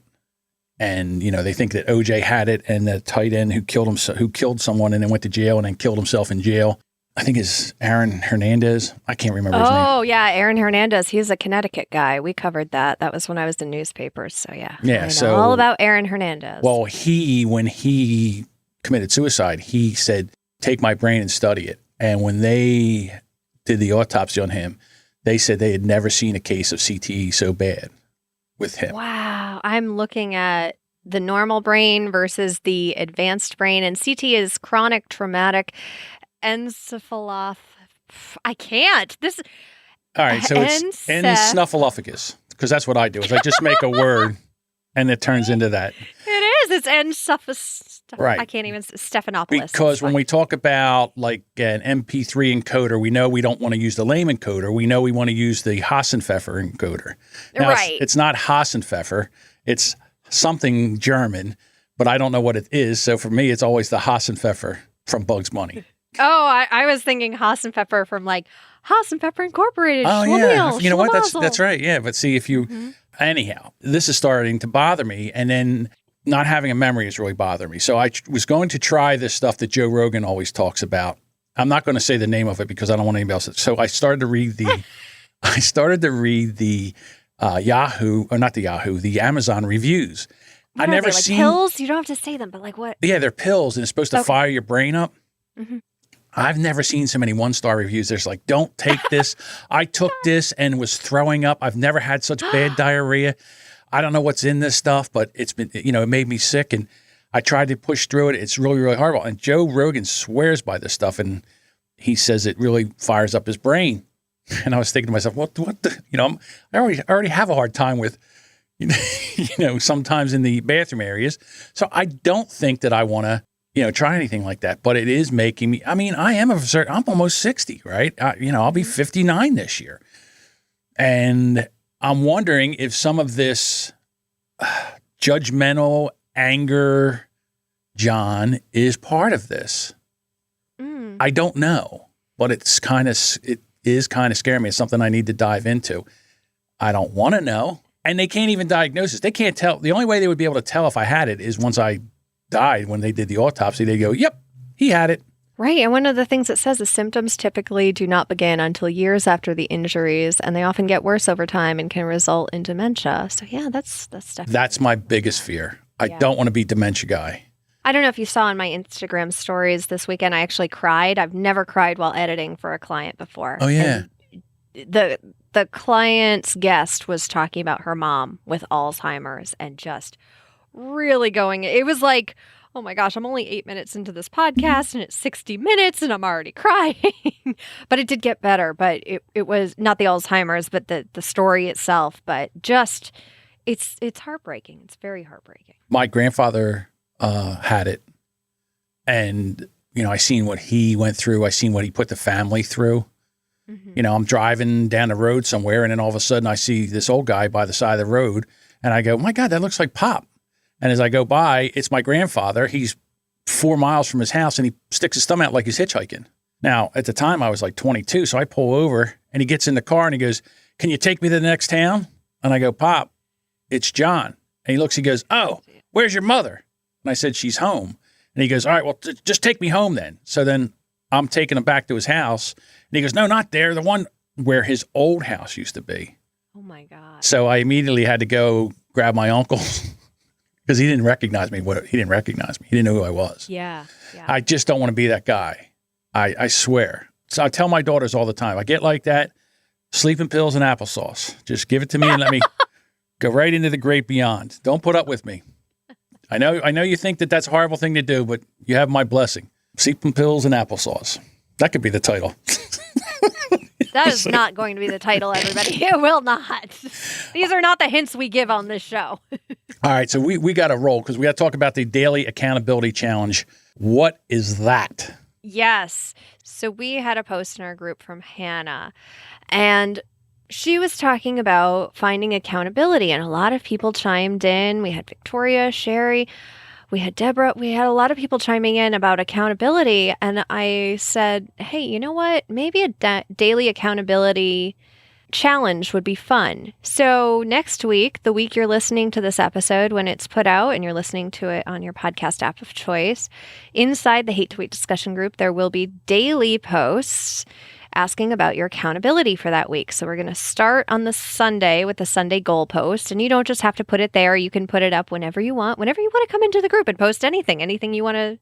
And, they think that OJ had it and the tight end who killed someone and then went to jail and then killed himself in jail. I think it's Aaron Hernandez. I can't remember his name. Oh, yeah. Aaron Hernandez. He's a Connecticut guy. We covered that. That was when I was in newspapers. So, yeah. Yeah. I know So all about Aaron Hernandez. Well, when he committed suicide, he said, take my brain and study it. And when they did the autopsy on him, they said they had never seen a case of CTE so bad with him. Wow. I'm looking at the normal brain versus the advanced brain. And CT is chronic traumatic encephalopathy. I can't. All right. So it's snuffleupagus because that's what I do is I just make a word and it turns into that. It is. It's encephalopathy. Right. I can't even. Stephanopoulos. Because when we talk about like an MP3 encoder, we know we don't want to use the lame encoder. We know we want to use the Hassenpfeffer encoder. Now, right. It's not Hassenpfeffer. It's something German, but I don't know what it is. So for me, it's always the Hassenpfeffer from Bugs Bunny. Oh, I was thinking Hassenpfeffer from like Hassenpfeffer Incorporated. Oh, Schlemiel, yeah. You know what? Schlemazel. That's right. Yeah. But see, if you, anyhow, this is starting to bother me. And then not having a memory is really bothering me. So I was going to try this stuff that Joe Rogan always talks about. I'm not going to say the name of it because I don't want anybody else. So I started to read the the Amazon reviews. What I are never they, like seen pills. You don't have to say them, but like what? Yeah, they're pills and it's supposed to fire your brain up. Mm-hmm. I've never seen so many 1-star reviews. There's like, don't take this. I took this and was throwing up. I've never had such bad diarrhea. I don't know what's in this stuff, but it's been, it made me sick. And I tried to push through it. It's really, really horrible. And Joe Rogan swears by this stuff. And he says it really fires up his brain. And I was thinking to myself, what the, I already have a hard time with sometimes in the bathroom areas. So I don't think that I want to, try anything like that. But it is making me, I'm almost 60, right? I'll be 59 this year. And I'm wondering if some of this judgmental anger, John, is part of this. I don't know, but it is kind of scaring me. It's something I need to dive into. I don't want to know. And they can't even diagnose it. They can't tell. The only way they would be able to tell if I had it is once I died, when they did the autopsy, they go, yep, he had it. Right. And one of the things it says is symptoms typically do not begin until years after the injuries, and they often get worse over time and can result in dementia. So yeah, that's definitely. That's my biggest fear. I don't want to be dementia guy. I don't know if you saw in my Instagram stories this weekend, I actually cried. I've never cried while editing for a client before. Oh, yeah. And the client's guest was talking about her mom with Alzheimer's and just really going. It was like, oh my gosh, I'm only 8 minutes into this podcast and it's 60 minutes and I'm already crying. But it did get better. But it was not the Alzheimer's, but the story itself. But just, it's heartbreaking. It's very heartbreaking. My grandfather had it. And, I seen what he went through. I seen what he put the family through. Mm-hmm. I'm driving down the road somewhere, and then all of a sudden I see this old guy by the side of the road, and I go, my God, that looks like Pop. And as I go by, it's my grandfather. He's 4 miles from his house, and he sticks his thumb out like he's hitchhiking. Now, at the time, I was like 22, so I pull over, and he gets in the car, and he goes, can you take me to the next town? And I go, Pop, it's John. And he looks, he goes, oh, where's your mother? And I said, she's home. And he goes, all right, well, just take me home then. So then I'm taking him back to his house. And he goes, no, not there. The one where his old house used to be. Oh, my God. So I immediately had to go grab my uncle because he didn't recognize me. He didn't recognize me. He didn't know who I was. Yeah. I just don't want to be that guy. I swear. So I tell my daughters all the time, I get like that, sleeping pills and applesauce. Just give it to me and let me go right into the great beyond. Don't put up with me. I know you think that that's a horrible thing to do, but you have my blessing. Sleeping pills and applesauce. That could be the title. That is not going to be the title, everybody. It will not. These are not the hints we give on this show. All right, so we got to roll because we got to talk about the Daily Accountability Challenge. What is that? Yes. So we had a post in our group from Hannah, and she was talking about finding accountability, and a lot of people chimed in. We had Victoria, Sherry, we had Deborah, we had a lot of people chiming in about accountability. And I said, hey, you know what? Maybe a daily accountability challenge would be fun. So next week, the week you're listening to this episode, when it's put out and you're listening to it on your podcast app of choice, inside the Hate to Wait discussion group, there will be daily posts asking about your accountability for that week. So we're going to start on the Sunday with the Sunday goal post. And you don't just have to put it there. You can put it up whenever you want to come into the group and post anything you want to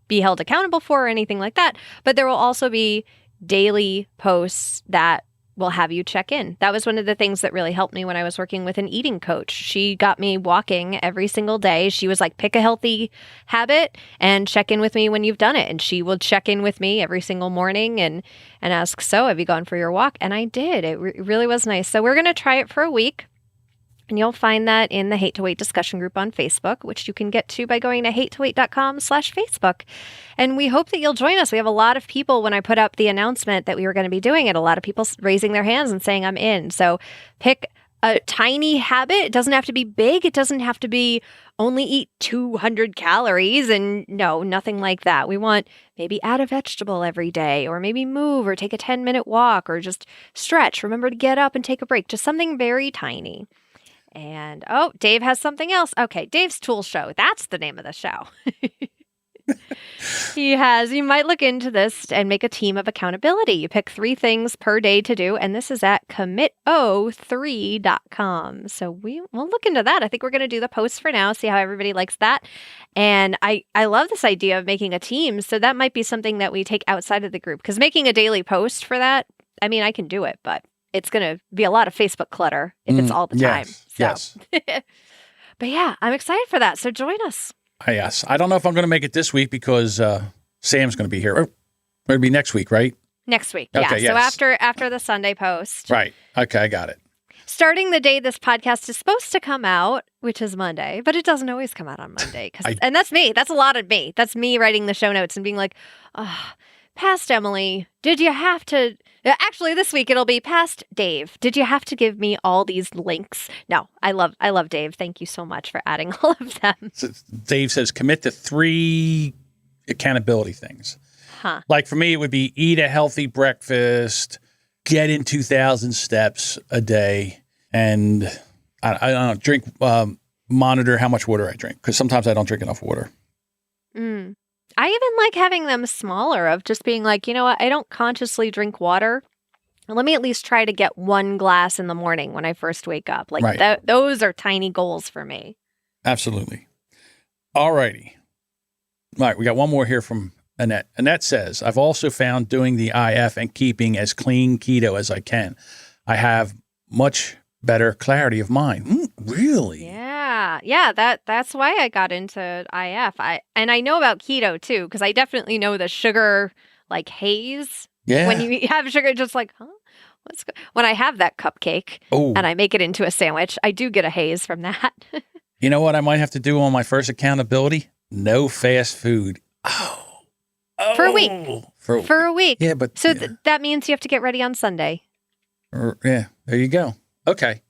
be held accountable for or anything like that. But there will also be daily posts that will have you check in. That was one of the things that really helped me when I was working with an eating coach. She got me walking every single day. She was like, pick a healthy habit and check in with me when you've done it. And she will check in with me every single morning and ask, so have you gone for your walk? And I did. It really was nice. So we're going to try it for a week. And you'll find that in the Hate to Wait discussion group on Facebook, which you can get to by going to hatetowait.com/Facebook. And we hope that you'll join us. We have a lot of people, when I put up the announcement that we were going to be doing it, a lot of people raising their hands and saying, I'm in. So pick a tiny habit. It doesn't have to be big. It doesn't have to be only eat 200 calories. And no, nothing like that. We want maybe add a vegetable every day, or maybe move, or take a 10-minute walk, or just stretch. Remember to get up and take a break. Just something very tiny. And, oh, Dave has something else. Okay, Dave's Tool Show. That's the name of the show. You might look into this and make a team of accountability. You pick 3 things per day to do, and this is at commito3.com. So we'll look into that. I think we're going to do the post for now, see how everybody likes that. And I love this idea of making a team, so that might be something that we take outside of the group, because making a daily post for that, I mean, I can do it, but it's going to be a lot of Facebook clutter if it's all the time. Yes. But yeah, I'm excited for that. So join us. Yes. I don't know if I'm going to make it this week because Sam's going to be here. Or it'll be next week, right? Next week. Okay, yeah. yes. So after the Sunday post. Right. Okay. I got it. Starting the day this podcast is supposed to come out, which is Monday, but it doesn't always come out on Monday. And that's me. That's a lot of me. That's me writing the show notes and being like, past Emily, did you have to... Actually, this week it'll be past Dave. Did you have to give me all these links? No, I love Dave. Thank you so much for adding all of them. So Dave says commit to 3 accountability things. Like for me, it would be eat a healthy breakfast, get in 2,000 steps a day, and I don't know, drink, monitor how much water I drink, because sometimes I don't drink enough water. I even like having them smaller, of just being like, you know what, I don't consciously drink water. Let me at least try to get 1 glass in the morning when I first wake up. Like Right. Those are tiny goals for me. Absolutely. All righty. All right, we got one more here from Annette. Annette says, I've also found doing the IF and keeping as clean keto as I can. I have much better clarity of mind. Really? Yeah, that's why I got into IF. I know about keto too, because I definitely know the sugar like haze. Yeah. When you have sugar, just like, when I have that cupcake and I make it into a sandwich, I do get a haze from that. You know what I might have to do on my first accountability? No fast food. For a week. For a week. Yeah, but... So that means you have to get ready on Sunday. Yeah, there you go. Okay.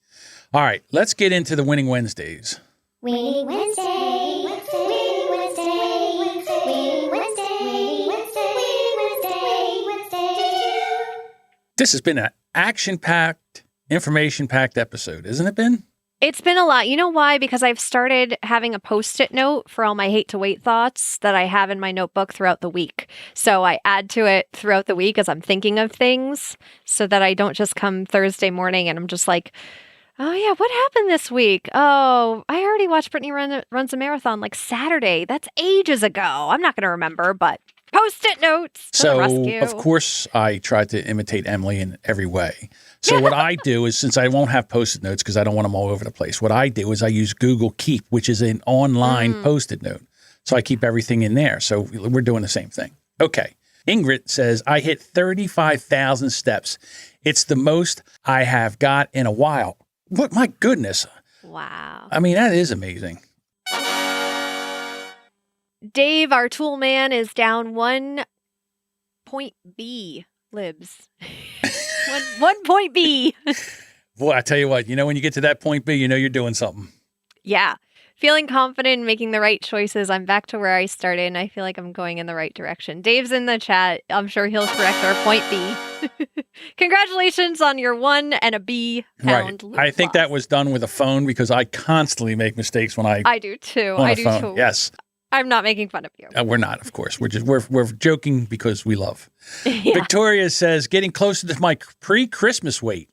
All right, let's get into the Winning Wednesdays. Winning Wednesday, Wednesday, Winning Wednesday, Wednesday, Winning Wednesday, Winning Wednesday, Winning Wednesday, Wednesday. This has been an action-packed, information-packed episode, isn't it, Ben? It's been a lot. You know why? Because I've started having a Post-it note for all my hate to wait thoughts that I have in my notebook throughout the week. So I add to it throughout the week as I'm thinking of things, so that I don't just come Thursday morning and I'm just like, oh yeah, what happened this week? Oh, I already watched Brittany runs a marathon like Saturday. That's ages ago. I'm not going to remember, but Post-it notes to the rescue. Of course, I tried to imitate Emily in every way. So what I do is, since I won't have Post-it notes because I don't want them all over the place, what I do is I use Google Keep, which is an online Post-it note. So I keep everything in there. So we're doing the same thing. Okay. Ingrid says, I hit 35,000 steps. It's the most I have got in a while. What? My goodness. Wow. I mean, that is amazing. Dave, our tool man, is down 1 point B libs. one point B. Boy, I tell you what, when you get to that point B, you're doing something. Yeah. Feeling confident in making the right choices. I'm back to where I started, and I feel like I'm going in the right direction. Dave's in the chat. I'm sure he'll correct our point B. Congratulations on your 1 and a B pound. Right. I think that was done with a phone, because I constantly make mistakes when I do too. I do too. Yes. I'm not making fun of you. We're not, of course. We're joking because we love. Yeah. Victoria says, getting closer to my pre-Christmas weight.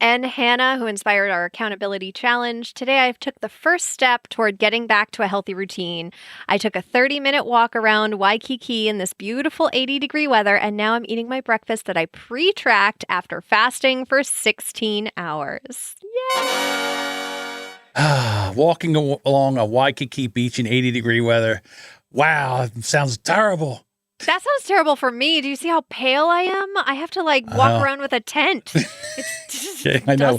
And Hannah, who inspired our accountability challenge. Today, I took the first step toward getting back to a healthy routine. I took a 30-minute walk around Waikiki in this beautiful 80-degree weather, and now I'm eating my breakfast that I pre-tracked after fasting for 16 hours. Yay! Walking along a Waikiki beach in 80-degree weather. Wow, that sounds terrible. That sounds terrible for me. Do you see how pale I am? I have to walk around with a tent. I know.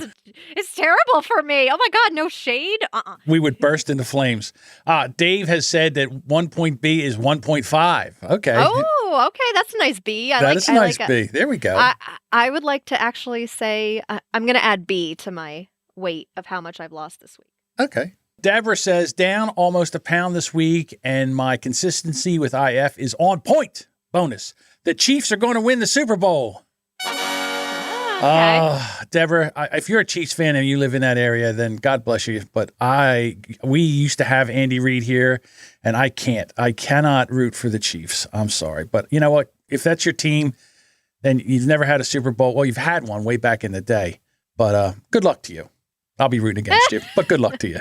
It's terrible for me. Oh my God, no shade? We would burst into flames. Dave has said that 1 point B is 1.5. Okay. Oh, okay. That's a nice B. That is a nice B. There we go. I would like to actually say I'm going to add B to my weight of how much I've lost this week. Okay. Deborah says, down almost a pound this week, and my consistency with IF is on point. Bonus. The Chiefs are going to win the Super Bowl. Okay. Deborah, if you're a Chiefs fan and you live in that area, then God bless you. But we used to have Andy Reid here, and I cannot root for the Chiefs. I'm sorry. But you know what? If that's your team, then you've never had a Super Bowl. Well, you've had one way back in the day. But good luck to you. I'll be rooting against you, but good luck to you.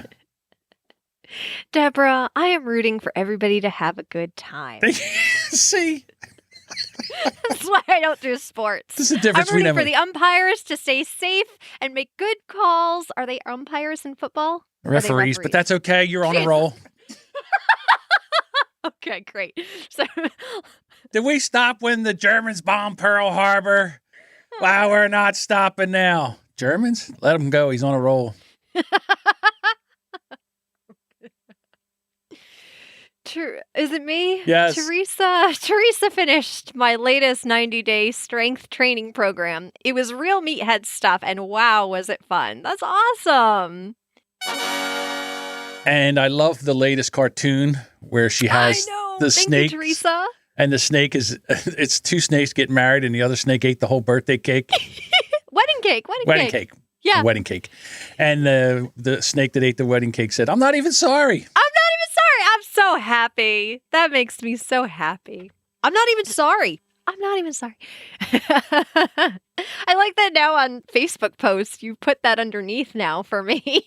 Deborah, I am rooting for everybody to have a good time. See? That's why I don't do sports. This is the difference. I'm rooting for the umpires to stay safe and make good calls. Are they umpires in football? Referees, but that's okay. You're on a roll. Okay, great. So, did we stop when the Germans bombed Pearl Harbor? Wow, we're not stopping now. Germans, let him go. He's on a roll. Is it me? Yes. Teresa finished my latest 90-day strength training program. It was real meathead stuff, and wow, was it fun. That's awesome. And I love the latest cartoon where she has I know. the Thank snake. you, Teresa. And the snake it's two snakes getting married, and the other snake ate the whole birthday cake. Wedding cake. Wedding cake. Yeah. Wedding cake. And the snake that ate the wedding cake said, "I'm not even sorry." I'm not even sorry. I'm so happy. That makes me so happy. I'm not even sorry. I'm not even sorry. I like that now on Facebook posts. You put that underneath now for me.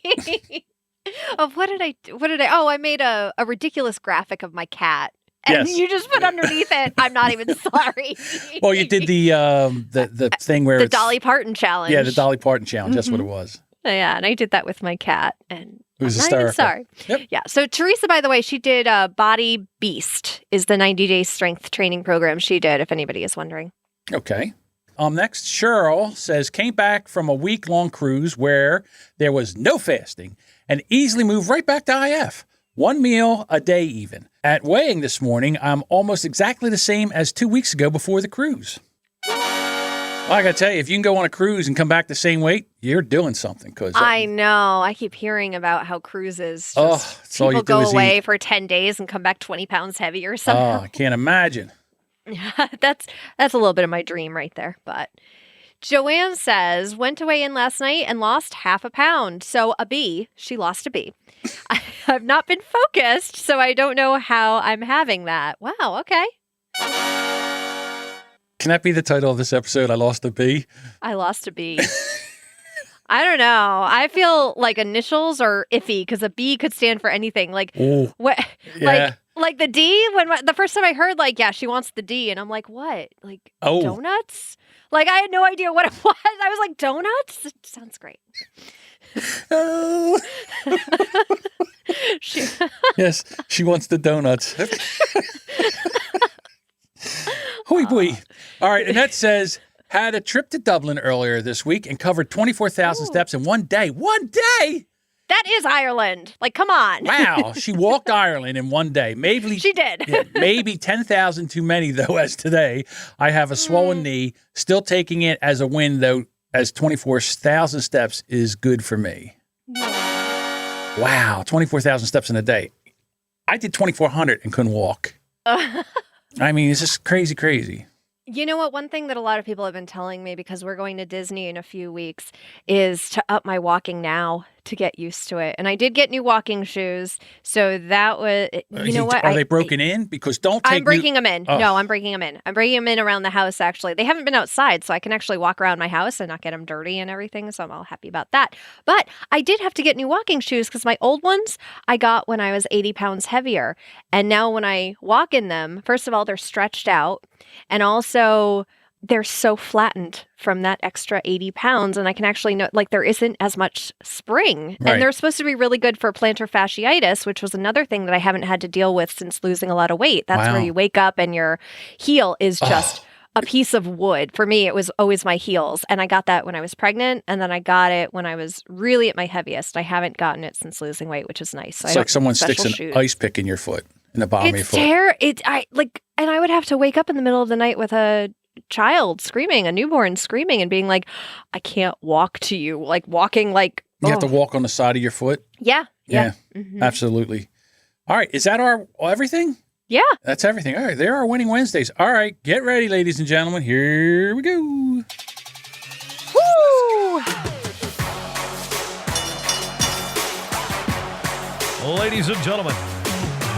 Of what did I do? Oh, I made a ridiculous graphic of my cat. And Yes. you just put underneath it, I'm not even sorry. Well, you did the thing where the it's, Dolly Parton challenge. Yeah, the Dolly Parton challenge. That's what it was. Yeah, and I did that with my cat, and It was I'm not even hysterical. sorry. Yep. Yeah. So Teresa, by the way, she did Body Beast is the 90-day strength training program she did. If anybody is wondering. Okay. Next, Cheryl says, came back from a week-long cruise where there was no fasting and easily moved right back to IF. One meal a day even. At weighing this morning, I'm almost exactly the same as 2 weeks ago before the cruise. Well, I got to tell you, if you can go on a cruise and come back the same weight, you're doing something. Cause I know. I keep hearing about how cruises. Oh, Just, it's all you people do go is away eat. for 10 days and come back 20 pounds heavier Oh, somehow. I can't imagine. That's a little bit of my dream right there. But Joanne says, went to weigh in last night and lost half a pound. So a B. She lost a B. I've not been focused, so I don't know how I'm having that. Wow, okay. Can that be the title of this episode? I lost a B. I lost a B. I don't know. I feel like initials are iffy because a B could stand for anything. Like Oh, what? yeah. Like the D. When the first time I heard, like, yeah, she wants the D, and I'm like, what? Like Oh. donuts? Like I had no idea what it was. I was like, donuts? It sounds great. Oh. She, Yes, she wants the donuts. Hooey boy. All right, Annette says, had a trip to Dublin earlier this week and covered 24,000 Ooh. steps in one day. One day? that is Ireland. Like, come on. Wow. She walked Ireland in one day. Maybe She did. yeah, maybe 10,000 too many, though, as today. I have a swollen knee, still taking it as a win, though, as 24,000 steps is good for me. Wow, 24,000 steps in a day. I did 2,400 and couldn't walk. I mean, it's just crazy, crazy. You know what? One thing that a lot of people have been telling me, because we're going to Disney in a few weeks, is to up my walking now to get used to it. And I did get new walking shoes. So that was, you know what? Are they broken in? Because don't take I'm breaking them in. Oh. No, I'm breaking them in. I'm breaking them in around the house, actually. They haven't been outside, so I can actually walk around my house and not get them dirty and everything. So I'm all happy about that. But I did have to get new walking shoes because my old ones I got when I was 80 pounds heavier. And now when I walk in them, first of all, they're stretched out. And also, they're so flattened from that extra 80 pounds. And I can actually know, like, there isn't as much spring. Right. And they're supposed to be really good for plantar fasciitis, which was another thing that I haven't had to deal with since losing a lot of weight. That's Wow. where you wake up and your heel is just a piece of wood. For me, it was always my heels. And I got that when I was pregnant. And then I got it when I was really at my heaviest. I haven't gotten it since losing weight, which is nice. So I It's don't like someone need special sticks an shoes. ice pick in your foot, in the bottom of your It's foot. and I would have to wake up in the middle of the night with a child screaming, a newborn screaming, and being like, I can't walk to you, like walking like You have to oh. walk on the side of your foot. Yeah. Yeah, Mhm. absolutely. All right, is that our everything? Yeah. That's everything. All right, there are winning Wednesdays. All right, get ready, ladies and gentlemen. Here we go. Woo! Ladies and gentlemen,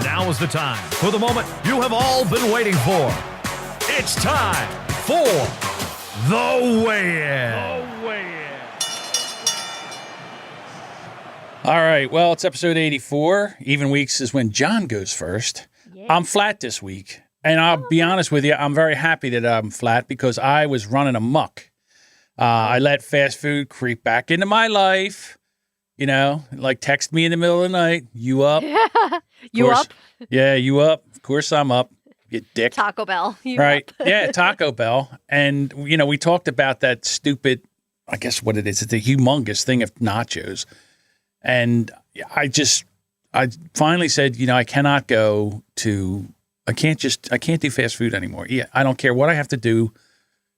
now is the time for the moment you have all been waiting for. It's time for the weigh-in. All right, well, it's episode 84. Even weeks is when John goes first. Yeah. I'm flat this week. And I'll be honest with you, I'm very happy that I'm flat because I was running amok. I let fast food creep back into my life. You know, like text me in the middle of the night. You up? You course. up? Yeah, you up? Of course I'm up. you dick. Taco Bell. You Right. up. Yeah, Taco Bell. And, we talked about that stupid, I guess what it is. It's a humongous thing of nachos. And I finally said, I cannot I can't do fast food anymore. Yeah, I don't care what I have to do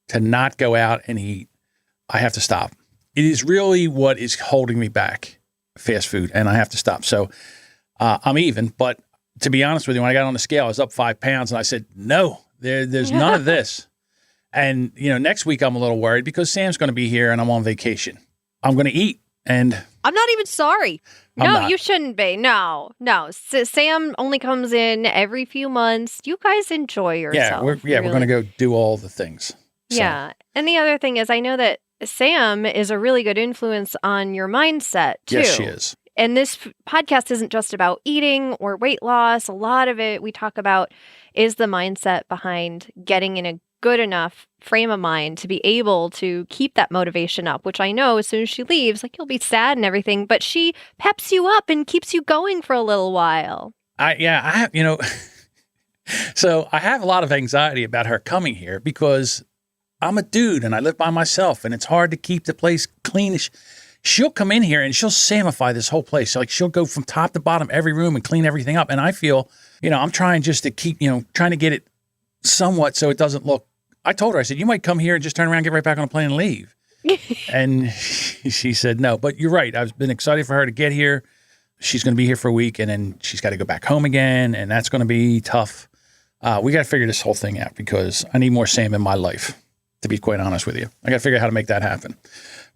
to not go out and eat. I have to stop. It is really what is holding me back, fast food, and I have to stop. So I'm even, but to be honest with you, when I got on the scale, I was up 5 pounds, and I said, no, there's none of this. And, next week I'm a little worried because Sam's going to be here and I'm on vacation. I'm going to eat, and I'm not even sorry. I'm No, not. you shouldn't be. No. Sam only comes in every few months. You guys enjoy yourself. we're going to go do all the things. So, Yeah. And the other thing is, I know that Sam is a really good influence on your mindset, too. yes, she is. And this podcast isn't just about eating or weight loss. A lot of it we talk about is the mindset behind getting in a good enough frame of mind to be able to keep that motivation up, which I know as soon as she leaves, like you'll be sad and everything, but she peps you up and keeps you going for a little while. I have, so I have a lot of anxiety about her coming here because I'm a dude and I live by myself and it's hard to keep the place clean. She'll come in here and she'll samify this whole place. Like she'll go from top to bottom, every room and clean everything up. And I feel, I'm trying just to keep, trying to get it somewhat so it doesn't look. I told her, I said, you might come here and just turn around, get right back on a plane and leave. And she said, no, but you're right. I've been excited for her to get here. She's going to be here for a week and then she's got to go back home again. And that's going to be tough. We got to figure this whole thing out because I need more Sam in my life, to be quite honest with you. I got to figure out how to make that happen.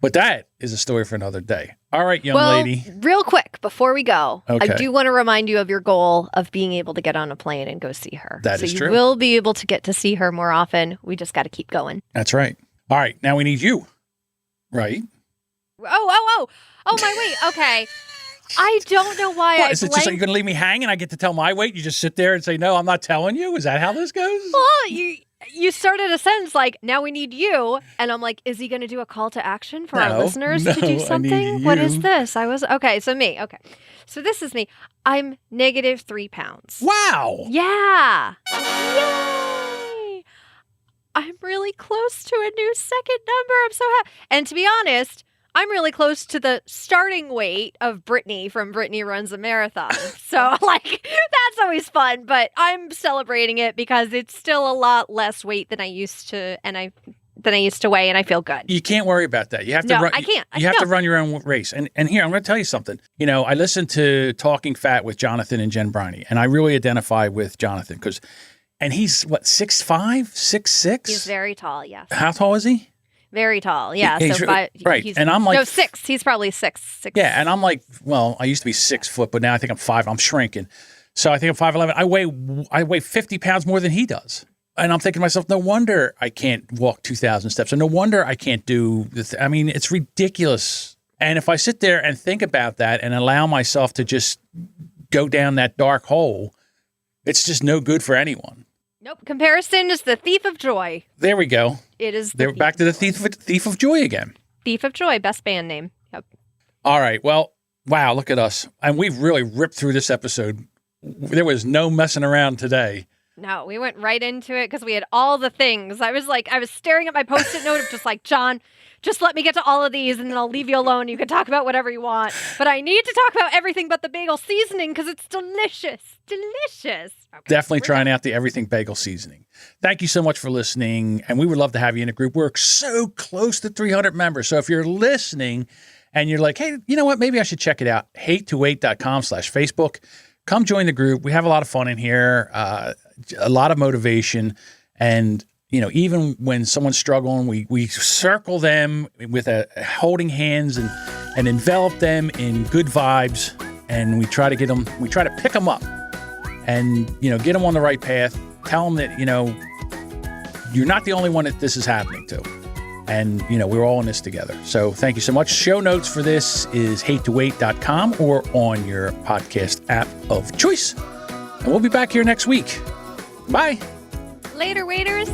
But that is a story for another day. All right, young lady. Real quick, before we go, Okay. I do want to remind you of your goal of being able to get on a plane and go see her. That is you true. will be able to get to see her more often. We just got to keep going. That's right. All right, now we need you, right? Oh, my weight. Okay. I don't know why What, I is it just like you're going to leave me hanging? I get to tell my weight? You just sit there and say, no, I'm not telling you? Is that how this goes? Well, you started a sentence like, now we need you. And I'm like, is he going to do a call to action for our No, listeners no, to I do need something? What is you. this? Okay, so me. Okay. So this is me. I'm negative 3 pounds. Wow. Yeah. Yay. I'm really close to a new second number. I'm so happy. And to be honest, I'm really close to the starting weight of Brittany from Brittany Runs a Marathon. So, that's always fun. But I'm celebrating it because it's still a lot less weight than I used to, weigh, and I feel good. You can't worry about that. You have to No, run. I can't. You have to No. run your own race. And here, I'm going to tell you something. I listened to Talking Fat with Jonathan and Jen Briney, and I really identify with Jonathan and he's what, 6'5", 6'6"? He's very tall, yes. How tall is he? Very tall, yeah. He's right. And I'm like, no, 6. He's probably 6. yeah. And I'm like, well, I used to be 6 foot, but now I think I'm 5. I'm shrinking. So I think I'm 5'11". I weigh 50 pounds more than he does. And I'm thinking to myself, no wonder I can't walk 2,000 steps. And no wonder I can't do this. I mean, it's ridiculous. And if I sit there and think about that and allow myself to just go down that dark hole, it's just no good for anyone. Nope. Comparison is the thief of joy. There we go. It is. They're back to the thief of joy again. Thief of Joy, best band name. Yep. All right. Well, wow, look at us. And we've really ripped through this episode. There was no messing around today. No, we went right into it because we had all the things. I was staring at my Post-it note of just like, John, just let me get to all of these and then I'll leave you alone. You can talk about whatever you want. But I need to talk about everything but the bagel seasoning because it's delicious. Delicious. Okay, Definitely we're trying done. out the Everything Bagel Seasoning. Thank you so much for listening. And we would love to have you in a group. We're so close to 300 members. So if you're listening and you're like, hey, you know what? Maybe I should check it out. hate28.com/Facebook. Come join the group. We have a lot of fun in here, a lot of motivation. And, even when someone's struggling, we circle them with holding hands and envelop them in good vibes. And we try to pick them up and, get them on the right path. Tell them that, you're not the only one that this is happening to. And, we're all in this together. So thank you so much. Show notes for this is hate2wait.com or on your podcast app of choice. And we'll be back here next week. Bye. Later, waiters.